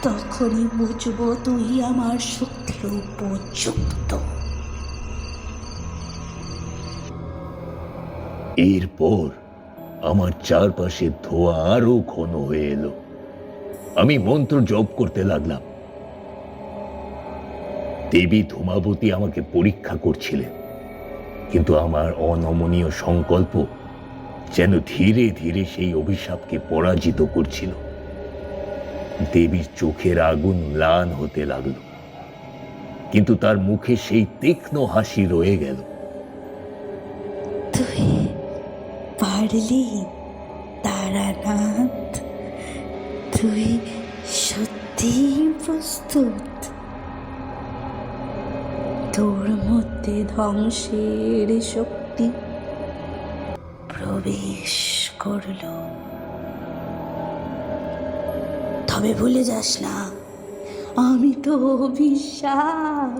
তখনই বুঝবো তুই আমার শক্তির উপযুক্ত। এরপর আমার চারপাশে ধোঁয়া আরো ঘন হয়ে এলো। আমি মন্ত্র জপ করতে লাগলাম। দেবী ধূমাবতী আমাকে পরীক্ষা করছিলেন, কিন্তু আমার অনমনীয় সংকল্প যেন ধীরে ধীরে সেই অভিশাপকে পরাজিত করছিল। দেবীর চোখের আগুন ম্লান হতে লাগলো, কিন্তু তার মুখে সেই তীক্ষ্ণ হাসি রয়ে গেল। তুই পারলি তারানাথ? তুই সত্যিই প্রস্তুত? তোর মধ্যে ধ্বংসের শক্তি প্রবেশ করলো। তবে ভুলে যাস না, আমি তো অভিশাপ।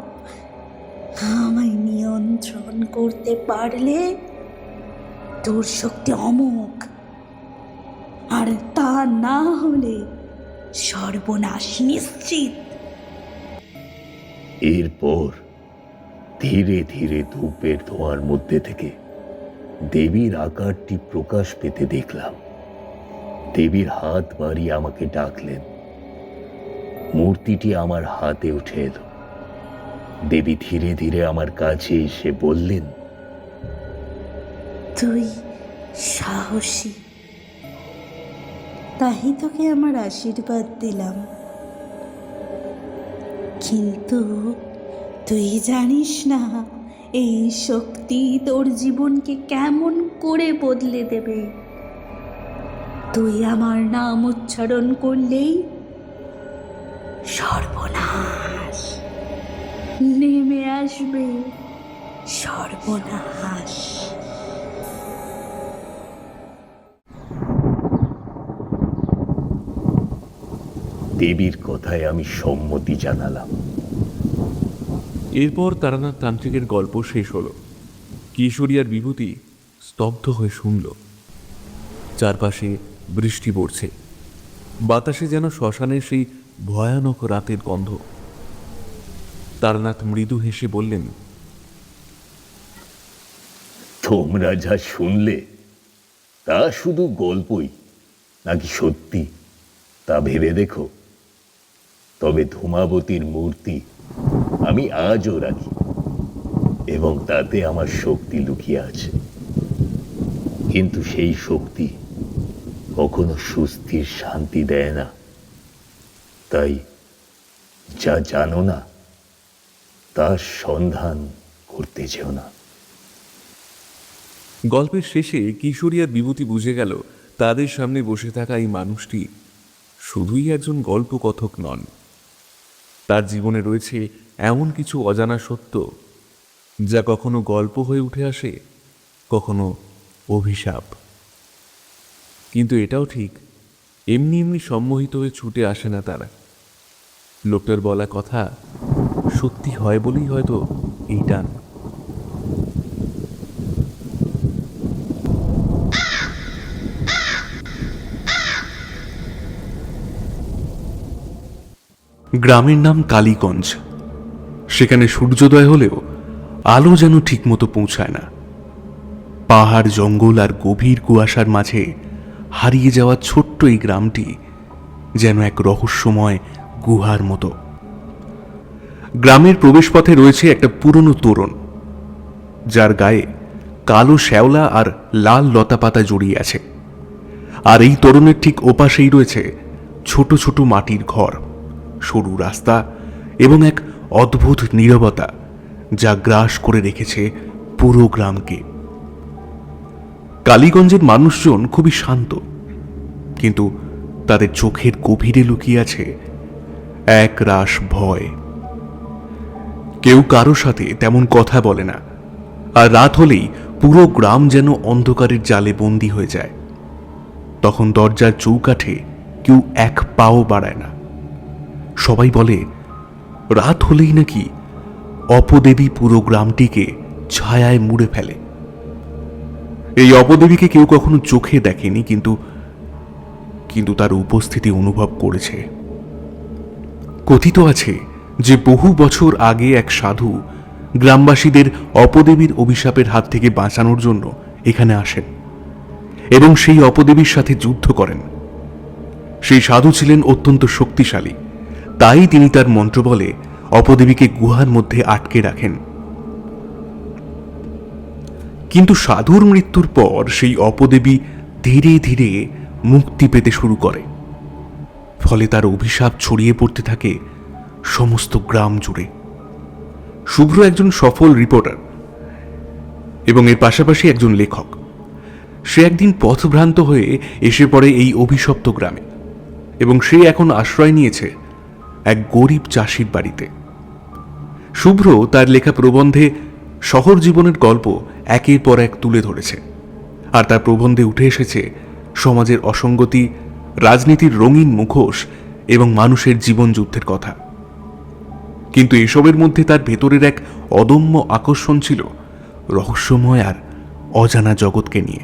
আমায় নিয়ন্ত্রণ করতে পারলে তোর শক্তি অমোঘ, আর তা না হলে সর্বনাশ নিশ্চিত। এরপর ধীরে ধীরে ধূপের ধোঁয়ার মধ্যে থেকে দেবীর আকারটি প্রকাশ পেতে দেখলাম। দেবীর হাত বাড়িয়ে আমাকে ডাকলেন। মূর্তিটি আমার হাতে উঠে এলো। দেবী ধীরে ধীরে আমার কাছে এসে বললেন, তুই সাহসী, তাই তোকে আমার আশীর্বাদ দিলাম। কিন্তু তুই জানিস না এই শক্তি তোর জীবনকে কেমন করে বদলে দেবে। তুই আমার নাম উচ্চারণ করলেই সর্বনাশ নেমে আসবে, সর্বনাশ। দেবীর কথায় আমি সম্মতি জানালাম। এরপর তারানাথ তান্ত্রিকের গল্প শেষ হলো। কিশোরী আর বিভূতি স্তব্ধ হয়ে শুনল। চারপাশে বৃষ্টি পড়ছে, বাতাসে যেন শ্মশানের সেই ভয়ানক রাতের গন্ধ। তারানাথ মৃদু হেসে বললেন, তোমরা যা শুনলে তা শুধু গল্পই নাকি সত্যি তা ভেবে দেখো। তবে ধূমাবতীর মূর্তি আমি আজও রাখি, এবং তাতে আমার শক্তি লুকিয়ে আছে। কিন্তু সেই শক্তি কখনো সুস্থির শান্তি দেয় না। তাই যা জানো না তার সন্ধান করতে যেও না। গল্পের শেষে কিশোরী আর বিভূতি বুঝে গেল তাদের সামনে বসে থাকা এই মানুষটি শুধুই একজন গল্পকথক নন, তার জীবনে রয়েছে এমন কিছু অজানা সত্য যা কখনো গল্প হয়ে উঠে আসে, কখনো অভিশাপ। কিন্তু এটাও ঠিক, এমনি এমনি সম্মোহিত হয়ে ছুটে আসে না তারা। লোকটার বলা কথা সত্যি হয় বলেই হয়তো এই টান। গ্রামের নাম কালীগঞ্জ। সেখানে সূর্যোদয় হলেও আলো যেন ঠিকমতো পৌঁছায় না। পাহাড়, জঙ্গল আর গভীর কুয়াশার মাঝে হারিয়ে যাওয়া ছোট্ট এই গ্রামটি যেন এক রহস্যময় গুহার মতো। গ্রামের প্রবেশপথে রয়েছে একটা পুরনো তোরণ, যার গায়ে কালো শ্যাওলা আর লাল লতাপাতা জড়িয়ে আছে। আর এই তোরণের ঠিক ওপাশেই রয়েছে ছোট ছোট মাটির ঘর, সরু রাস্তা এবং এক অদ্ভুত নীরবতা যা গ্রাস করে রেখেছে পুরো গ্রামকে। কালীগঞ্জের মানুষজন খুবই শান্ত, কিন্তু তাদের চোখের গভীরে লুকিয়ে আছে এক রাশ ভয়। কেউ কারো সাথে তেমন কথা বলে না, আর রাত হলেই পুরো গ্রাম যেন অন্ধকারের জালে বন্দী হয়ে যায়। তখন দরজার চৌকাঠে কেউ এক পাও বাড়ায় না। সবাই বলে রাত হলেই নাকি অপদেবী পুরো গ্রামটিকে ছায়ায় মুড়ে ফেলে। এই অপদেবীকে কেউ কখনো চোখে দেখেনি, কিন্তু তার উপস্থিতি অনুভব করেছে। কথিত আছে যে বহু বছর আগে এক সাধু গ্রামবাসীদের অপদেবীর অভিশাপের হাত থেকে বাঁচানোর জন্য এখানে আসেন এবং সেই অপদেবীর সাথে যুদ্ধ করেন। সেই সাধু ছিলেন অত্যন্ত শক্তিশালী, তাই তিনি তার মন্ত্র বলে অপদেবীকে গুহার মধ্যে আটকে রাখেন। কিন্তু সাধুর মৃত্যুর পর সেই অপদেবী ধীরে ধীরে মুক্তি পেতে শুরু করে। ফলে তার অভিশাপ ছড়িয়ে পড়তে থাকে সমস্ত গ্রাম জুড়ে। শুভ্র একজন সফল রিপোর্টার এবং এর পাশাপাশি একজন লেখক। সে একদিন পথভ্রান্ত হয়ে এসে পড়ে এই অভিশপ্ত গ্রামে, এবং সে এখন আশ্রয় নিয়েছে এক গরিব চাষির বাড়িতে। শুভ্র তার লেখা প্রবন্ধে শহর জীবনের গল্প একের পর এক তুলে ধরেছে, আর তার প্রবন্ধে উঠে এসেছে সমাজের অসঙ্গতি, রাজনীতির রঙিন মুখোশ এবং মানুষের জীবন যুদ্ধের কথা। কিন্তু এসবের মধ্যে তার ভেতরের এক অদম্য আকর্ষণ ছিল রহস্যময় আর অজানা জগৎকে নিয়ে।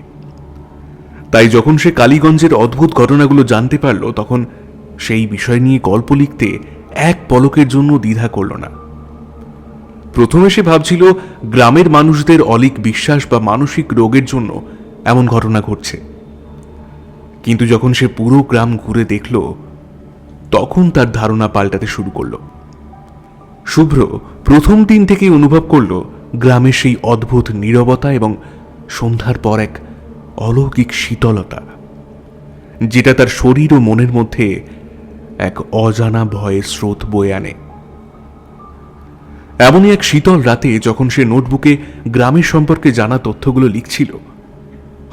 তাই যখন সে কালীগঞ্জের অদ্ভুত ঘটনাগুলো জানতে পারল, তখন সেই বিষয় নিয়ে গল্প লিখতে এক পলকের জন্য দ্বিধা করল না। প্রথমে সে ভাবছিল গ্রামের মানুষদের অলীক বিশ্বাস বা মানসিক রোগের জন্য এমন ঘটনা ঘটছে, কিন্তু যখন সে পুরো গ্রাম ঘুরে দেখল, তখন তার ধারণা পাল্টাতে শুরু করল। শুভ্র প্রথম দিন থেকেই অনুভব করল গ্রামের সেই অদ্ভুত নীরবতা এবং সন্ধ্যার পর এক অলৌকিক শীতলতা, যেটা তার শরীর ও মনের মধ্যে এক অজানা ভয়ের স্রোত বয়ে আনে। এমনই এক শীতল রাতে যখন সে নোটবুকে গ্রামের সম্পর্কে জানা তথ্যগুলো লিখছিল,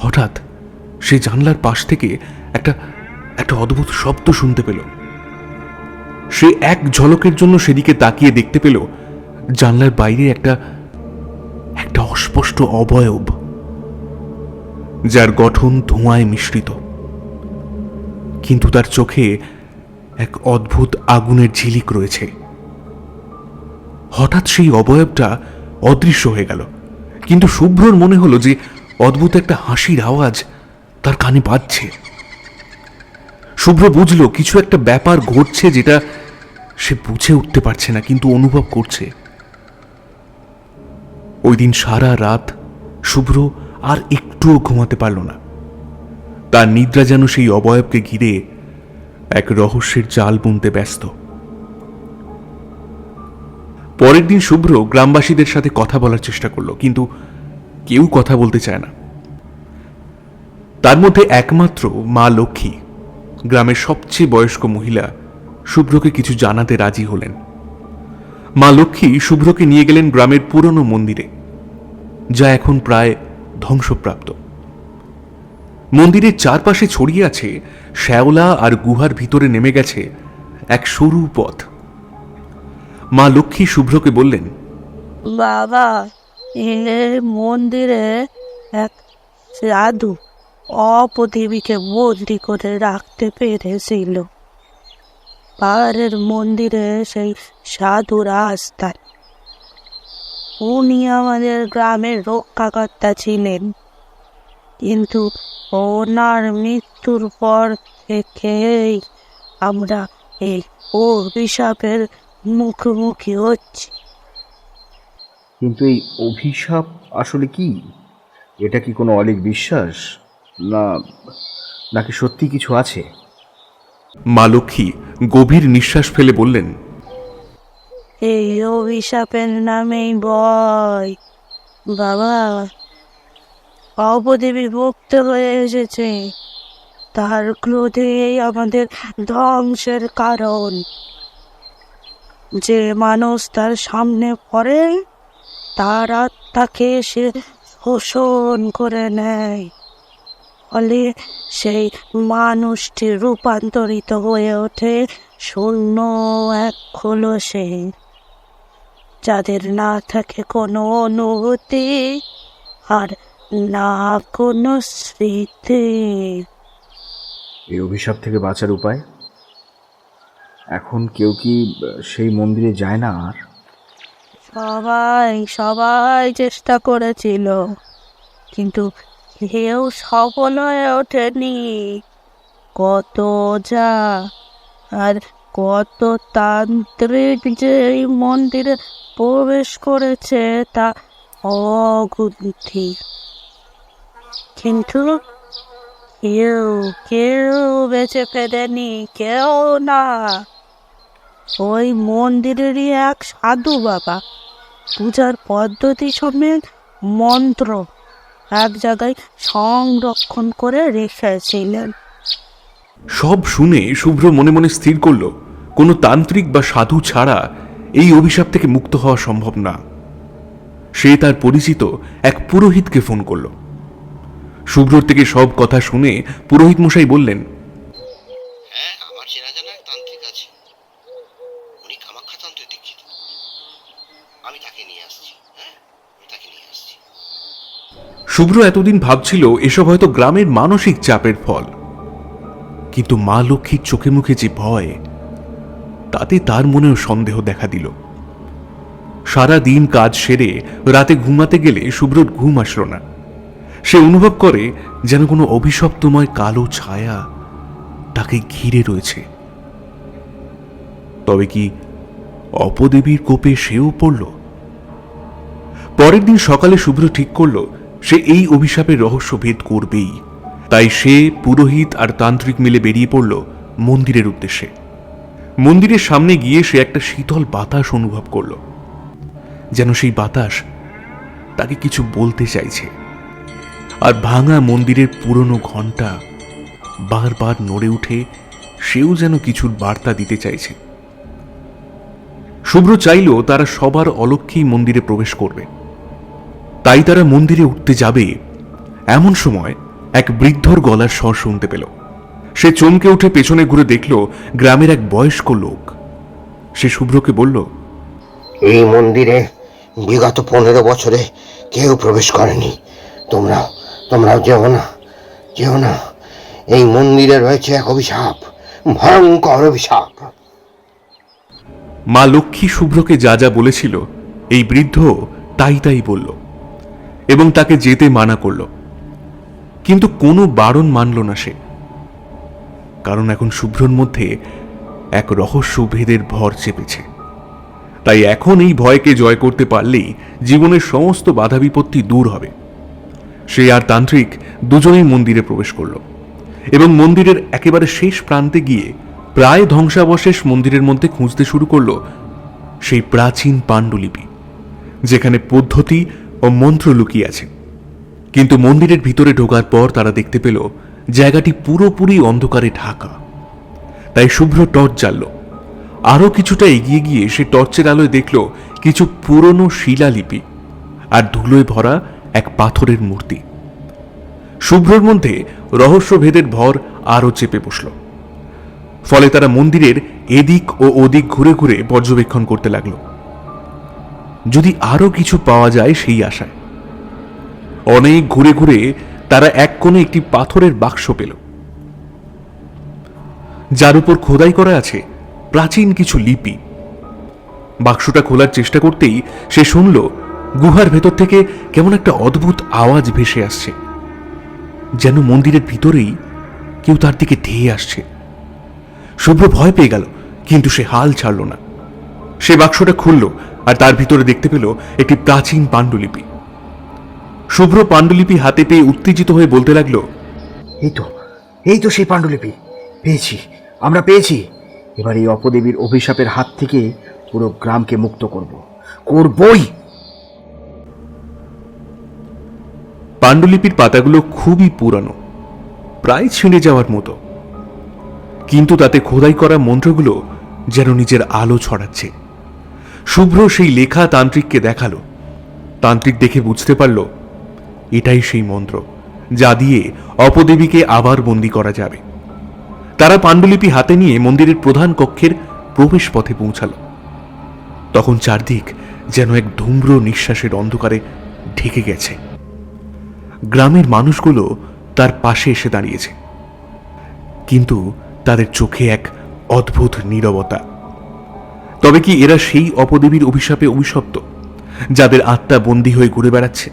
হঠাৎ সে জানলার পাশ থেকে একটা অদ্ভুত শব্দ শুনতে পেল। সে এক ঝলকের জন্য সেদিকে তাকিয়ে দেখতে পেল জানলার বাইরে একটা অস্পষ্ট অবয়ব, যার গঠন ধোঁয়ায় মিশ্রিত, কিন্তু তার চোখে এক অদ্ভুত আগুনের ঝিলিক রয়েছে। হঠাৎ সেই অবয়বটা অদৃশ্য হয়ে গেল, কিন্তু শুভ্রর মনে হলো যে অদ্ভুত একটা হাসির আওয়াজ তার কানে বাজছে। শুভ্র বুঝল কিছু একটা ব্যাপার ঘটছে, যেটা সে বুঝে উঠতে পারছে না, কিন্তু অনুভব করছে। ওই দিন সারা রাত শুভ্র আর একটুও ঘুমাতে পারল না। তার নিদ্রা যেন সেই অবয়বকে ঘিরে এক রহস্যের জাল বুনতে ব্যস্ত। পরের দিন শুভ্র গ্রামবাসীদের সাথে কথা বলার চেষ্টা করলো, কিন্তু কেউ কথা বলতে চায় না। তার মধ্যে একমাত্র মা লক্ষ্মী, গ্রামের সবচেয়ে বয়স্ক মহিলা, শুভ্রকে কিছু জানাতে রাজি হলেন। মা লক্ষ্মী শুভ্রকে নিয়ে গেলেন গ্রামের পুরনো মন্দিরে, যা এখন প্রায় ধ্বংসপ্রাপ্ত। মন্দিরের চারপাশে ছড়িয়ে আছে শ্যাওলা, আর গুহার ভিতরে নেমে গেছে এক সরু পথ। মা লক্ষ্মী শুভ্রকে বললেন, বাবা, এই মন্দিরে এক সাধু অপদেবীকে বন্দি করে রাখতে পেরেছিল। পাহাড়ের মন্দিরে সেই সাধুর আস্থান। উনি আমাদের গ্রামের রক্ষাকর্তা ছিলেন, কিন্তু ওনার মৃত্যুর পর থেকেই আমরা এই অভিশাপের মুখোমুখি হচ্ছি। কিন্তু এই অভিশাপ আসলে কি? এটা কি কোনো অলীক বিশ্বাস, না নাকি সত্যি কিছু আছে? মা লক্ষ্মী গভীর নিঃশ্বাস ফেলে বললেন, এই অভিশাপের নামেই ভয় বাবা। অপদেবী মুক্ত হয়ে এসেছে, তার ক্রোধেই আমাদের ধ্বংসের কারণ। যে মানুষ তার সামনে পড়ে, তার আত্মাকে সে শোষণ করে নেয়, ফলে সেই মানুষটি রূপান্তরিত হয়ে ওঠে শূন্য এক খোলসে, যাদের না থাকে কোনো অনুভূতি আর না কোনো স্মৃতি। এই অভিশাপ থেকে বাঁচার উপায়? এখন কেউ কি সেই মন্দিরে যায় না আর? সবাই চেষ্টা করেছিল, কিন্তু কেউ সফল হয়ে ওঠেনি। কত যা আর কত তান্ত্রিক যে এই মন্দিরে প্রবেশ করেছে তা অগুন্তি, কিন্তু কেউ বেঁচে ফেরেনি, কেউ না। ওই মন্দিরেরই এক সাধু বাবা পূজার পদ্ধতি সমেত মন্ত্র এক জায়গায় সংরক্ষণ করে রেখেছিলেন। সব শুনে শুভ্র মনে মনে স্থির করল, কোনো তান্ত্রিক বা সাধু ছাড়া এই অভিশাপ থেকে মুক্ত হওয়া সম্ভব না। সে তার পরিচিত এক পুরোহিতকে ফোন করল। শুভ্রর থেকে সব কথা শুনে পুরোহিত মশাই বললেন, হ্যাঁ, আমার চেনা জানা এক তান্ত্রিক আছে, উনি কামাখ্যা তন্ত্রে দীক্ষিত। আমি তাকে নিয়ে আসছি। হ্যাঁ, আমি তাকে নিয়ে আসছি। শুভ্র এতদিন ভাবছিল এসব হয়তো গ্রামের মানসিক চাপের ফল, কিন্তু মা লক্ষ্মীর চোখে মুখে যে ভয়, তাতে তার মনেও সন্দেহ দেখা দিল। সারা দিন কাজ সেরে রাতে ঘুমাতে গেলে শুভ্রর ঘুম আসলো না। সে অনুভব করে যেন কোনো অভিশপ্তময় কালো ছায়া তাকে ঘিরে রয়েছে। তবে কি অপদেবীর কোপে সেও পড়ল? পরের দিন সকালে শুভ্র ঠিক করল সে এই অভিশাপের রহস্য ভেদ করবেই। তাই সে, পুরোহিত আর তান্ত্রিক মিলে বেরিয়ে পড়ল মন্দিরের উদ্দেশ্যে। মন্দিরের সামনে গিয়ে সে একটা শীতল বাতাস অনুভব করল, যেন সেই বাতাস তাকে কিছু বলতে চাইছে। আর ভাঙা মন্দিরের পুরনো ঘণ্টা বারবার নড়ে উঠে সেও যেন কিছুর বার্তা দিতে চাইছে। শুভ্র চাইল তারা সবার অলক্ষ্যেই মন্দিরে প্রবেশ করবে। তাই তারা মন্দিরে উঠতে যাবে, এমন সময় এক বৃদ্ধর গলার স্বর শুনতে পেল। সে চমকে উঠে পেছনে ঘুরে দেখল গ্রামের এক বয়স্ক লোক। সে শুভ্রকে বলল, এই মন্দিরে বিগত 15 বছরে কেউ প্রবেশ করেনি। তোমরাও যেও না। এই মন্দিরে রয়েছে এক অভিশাপ, ভয়ঙ্কর অভিশাপ। মা লক্ষ্মী শুভ্রকে যা যা বলেছিল এই বৃদ্ধ তাই বলল এবং তাকে যেতে মানা করল। কিন্তু কোনো বারণ মানল না সে, কারণ এখন শুভ্রর মধ্যে এক রহস্য ভেদের ভর চেপেছে। তাই এখন এই ভয়কে জয় করতে পারলেই জীবনের সমস্ত বাধা বিপত্তি দূর হবে। সে আর তান্ত্রিক দুজনেই মন্দিরে প্রবেশ করল এবং মন্দিরের একেবারে শেষ প্রান্তে গিয়ে প্রায় ধ্বংসাবশেষ মন্দিরের মধ্যে খুঁজতে শুরু করল সেই প্রাচীন পাণ্ডুলিপি, যেখানে পদ্ধতি ও মন্ত্র লুকিয়ে আছে। কিন্তু মন্দিরের ভিতরে ঢোকার পর তারা দেখতে পেল জায়গাটি পুরোপুরি অন্ধকারে ঢাকা। তাই শুভ্র টর্চ জ্বালল। আরও কিছুটা এগিয়ে গিয়ে সে টর্চের আলোয় দেখল কিছু পুরনো শিলালিপি আর ধুলোয় ভরা এক পাথরের মূর্তি। শুভ্রর মধ্যে রহস্যভেদের ভর আরও চেপে বসল। ফলে তারা মন্দিরের এদিক ও ওদিক ঘুরে ঘুরে পর্যবেক্ষণ করতে লাগলো, যদি আরও কিছু পাওয়া যায় সেই আশায়। অনেক ঘুরে ঘুরে তারা এক কোণে একটি পাথরের বাক্স পেল, যার উপর খোদাই করা আছে প্রাচীন কিছু লিপি। বাক্সটা খোলার চেষ্টা করতেই সে শুনল গুহার ভেতর থেকে কেমন একটা অদ্ভুত আওয়াজ ভেসে আসছে, যেন মন্দিরের ভিতরেই কেউ তার দিকে ধেয়ে আসছে। শুভ্র ভয় পেয়ে গেল, কিন্তু সে হাল ছাড়ল না। সে বাক্সটা খুলল আর তার ভিতরে দেখতে পেল একটি প্রাচীন পাণ্ডুলিপি। শুভ্র পাণ্ডুলিপি হাতে পেয়ে উত্তেজিত হয়ে বলতে লাগলো, এই তো সেই পাণ্ডুলিপি, পেয়েছি, আমরা পেয়েছি। এবার এই অপদেবীর অভিশাপের হাত থেকে পুরো গ্রামকে মুক্ত করবই। পাণ্ডুলিপির পাতাগুলো খুবই পুরানো, প্রায় ছিঁড়ে যাওয়ার মতো, কিন্তু তাতে খোদাই করা মন্ত্রগুলো যেন নিজের আলো ছড়াচ্ছে। শুভ্র সেই লেখা তান্ত্রিককে দেখালো। তান্ত্রিক দেখে বুঝতে পারল এটাই সেই মন্ত্র যা দিয়ে অপদেবীকে আবার বন্দী করা যাবে। তারা পাণ্ডুলিপি হাতে নিয়ে মন্দিরের প্রধান কক্ষের প্রবেশ পথে পৌঁছালো। তখন চারদিক যেন এক ধূম্র নিঃশ্বাসের অন্ধকারে ঢেকে গেছে। গ্রামের মানুষগুলো তার পাশে এসে দাঁড়িয়েছে, কিন্তু তাদের চোখে এক অদ্ভুত নীরবতা। তবে কি এরা সেই অপদেবীর অভিশাপে অভিশপ্ত, যাদের আত্মা বন্দী হয়ে ঘুরে বেড়াচ্ছে,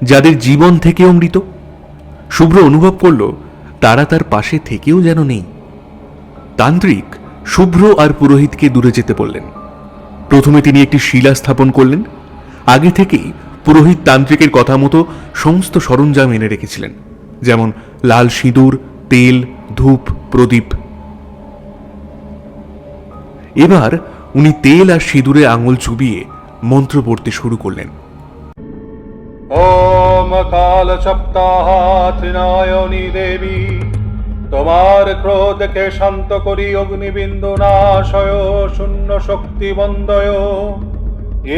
যাদের জীবন থেকেও মৃত? শুভ্র অনুভব করল তারা তার পাশে থেকেও যেন নেই। তান্ত্রিক শুভ্র আর পুরোহিতকে দূরে যেতে বললেন। প্রথমে তিনি একটি শিলা স্থাপন করলেন। আগে থেকেই পুরোহিত তান্ত্রিকের কথা মতো সমস্ত সরঞ্জাম এনে রেখেছিলেন, যেমন লাল সিঁদুর, তেল, ধূপ, প্রদীপ। এবার উনি তেল আর সিঁদুরে আঙুল চুবিয়ে মন্ত্র পড়তে শুরু করলেন। ওম কাল সপ্তাহ ত্রিনয়নী দেবী, তোমার ক্রোধকে শান্ত করি অগ্নিবিন্দু নাশয়, শূন্য শক্তি বন্দয়,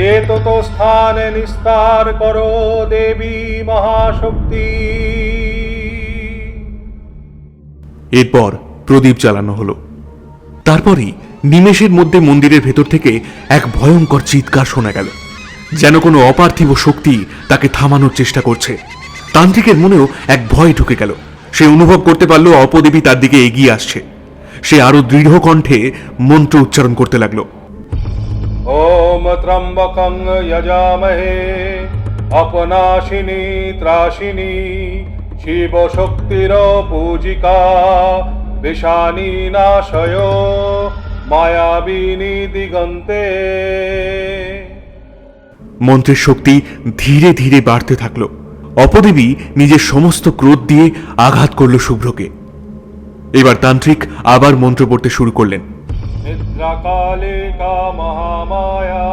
এ তো স্থানে নিস্তার করো দেবী মহাশক্তি। এরপর প্রদীপ জ্বালানো হলো। তারপরই নিমেষের মধ্যে মন্দিরের ভেতর থেকে এক ভয়ঙ্কর চিৎকার শোনা গেল, যেন কোনো অপার্থিব শক্তি তাকে থামানোর চেষ্টা করছে। তান্ত্রিকের মনেও এক ভয় ঢুকে গেল। সে অনুভব করতে পারল অপদেবী তার দিকে এগিয়ে আসছে। সে আরো দৃঢ় কণ্ঠে মন্ত্র উচ্চারণ করতে লাগলো। ওম ত্রম্বকং যজামহে অপনাশিনী ত্রাসিনী, শিব শক্তির পূজিকা, বিষানী নাশয়, মায়াবিনী দিগন্তে। মন্ত্রের শক্তি ধীরে ধীরে বাড়তে থাকলো। অপদেবী নিজের সমস্ত ক্রোধ দিয়ে আঘাত করল শুভ্রকে। এবার তান্ত্রিক আবার মন্ত্র পড়তে শুরু করলেন। নিদ্রাকালিকা মহামায়া,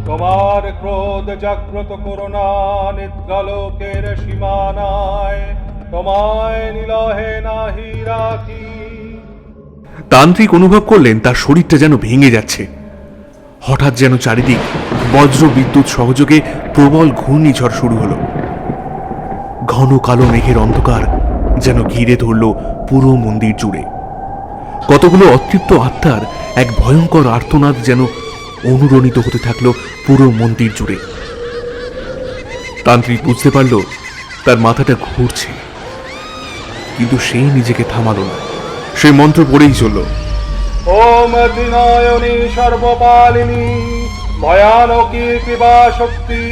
তোমার ক্রোধ জাগ্রত করোনা, নিদ্রালোকের সীমানায় তোমায় নিলহে নাহি রাখি। তান্ত্রিক অনুভব করলেন তার শরীরটা যেন ভেঙে যাচ্ছে। হঠাৎ যেন চারিদিক বজ্র বিদ্যুৎ সহযোগে প্রবল ঘূর্ণিঝড় শুরু হলো। ঘন কালো মেঘের অন্ধকার যেন ঘিরে ধরল পুরো মন্দির জুড়ে। কতগুলো অতৃপ্ত আত্মার এক ভয়ঙ্কর আর্তনাদ যেন অনুরণিত হতে থাকলো পুরো মন্দির জুড়ে। তান্ত্রিক বুঝতে পারল তার মাথাটা ঘুরছে, কিন্তু সে নিজেকে থামালো না। সে মন্ত্র পড়েই চলল। ওম ত্রিনয়নী সর্বপালিনী, ভয়ানকী কৃপা শক্তি,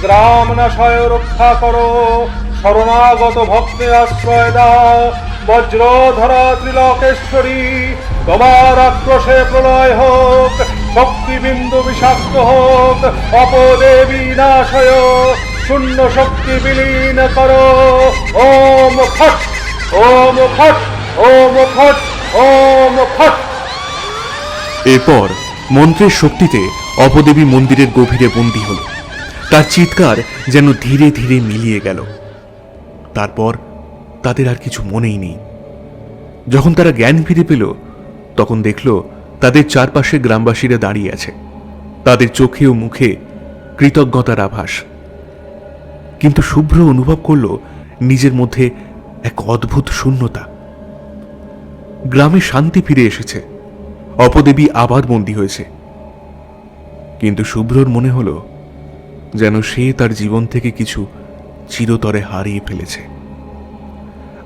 গ্রাম নাশয় রক্ষা করো, শরণাগত ভক্তের আশ্রয় দাও, বজ্রধরা ত্রিলোকেশ্বরী, তোমার আক্রোশে প্রলয় হোক, শক্তিবিন্দু বিষাক্ত হোক, অপদেবী নাশয়, শূন্য শক্তি বিলীন করো। ওম ফট, ওম ফট, ওম ফট, ওম ফট। এরপর মন্ত্রের শক্তিতে অপদেবী মন্দিরের গভীরে বন্দী হল। তার চিৎকার যেন ধীরে ধীরে মিলিয়ে গেল। তারপর তাদের আর কিছু মনেই নেই। যখন তারা জ্ঞান ফিরে পেল, তখন দেখল তাদের চারপাশে গ্রামবাসীরা দাঁড়িয়ে আছে। তাদের চোখে ও মুখে কৃতজ্ঞতার আভাস। কিন্তু শুভ্র অনুভব করল নিজের মধ্যে এক অদ্ভুত শূন্যতা। গ্রামে শান্তি ফিরে এসেছে, অপদেবী আবার বন্দী হয়েছে। কিন্তু শুভ্রর মনে হলো যেন সে তার জীবন থেকে কিছু চিরতরে হারিয়ে ফেলেছে।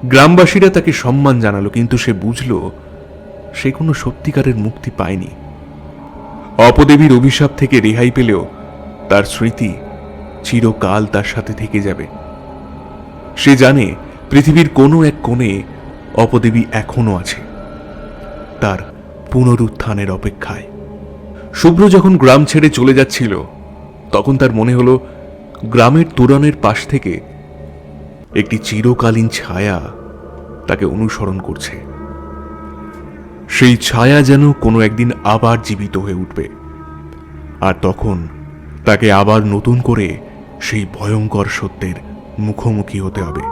গ্রামবাসীরা তাকে সম্মান জানালো, কিন্তু সে বুঝল সে কোনো সত্যিকারের মুক্তি পায়নি। অপদেবীর অভিশাপ থেকে রেহাই পেলেও তার স্মৃতি চিরকাল তার সাথে থেকে যাবে। সে জানে পৃথিবীর কোনো এক কোণে অপদেবী এখনো আছে, তার পুনরুত্থানের অপেক্ষায়। শুভ্র যখন গ্রাম ছেড়ে চলে যাচ্ছিল, তখন তার মনে হলো গ্রামের তোরণের পাশ থেকে একটি চিরকালীন ছায়া তাকে অনুসরণ করছে। সেই ছায়া যেন কোনো একদিন আবার জীবিত হয়ে উঠবে, আর তখন তাকে আবার নতুন করে সেই ভয়ঙ্কর সত্যের মুখোমুখি হতে হবে।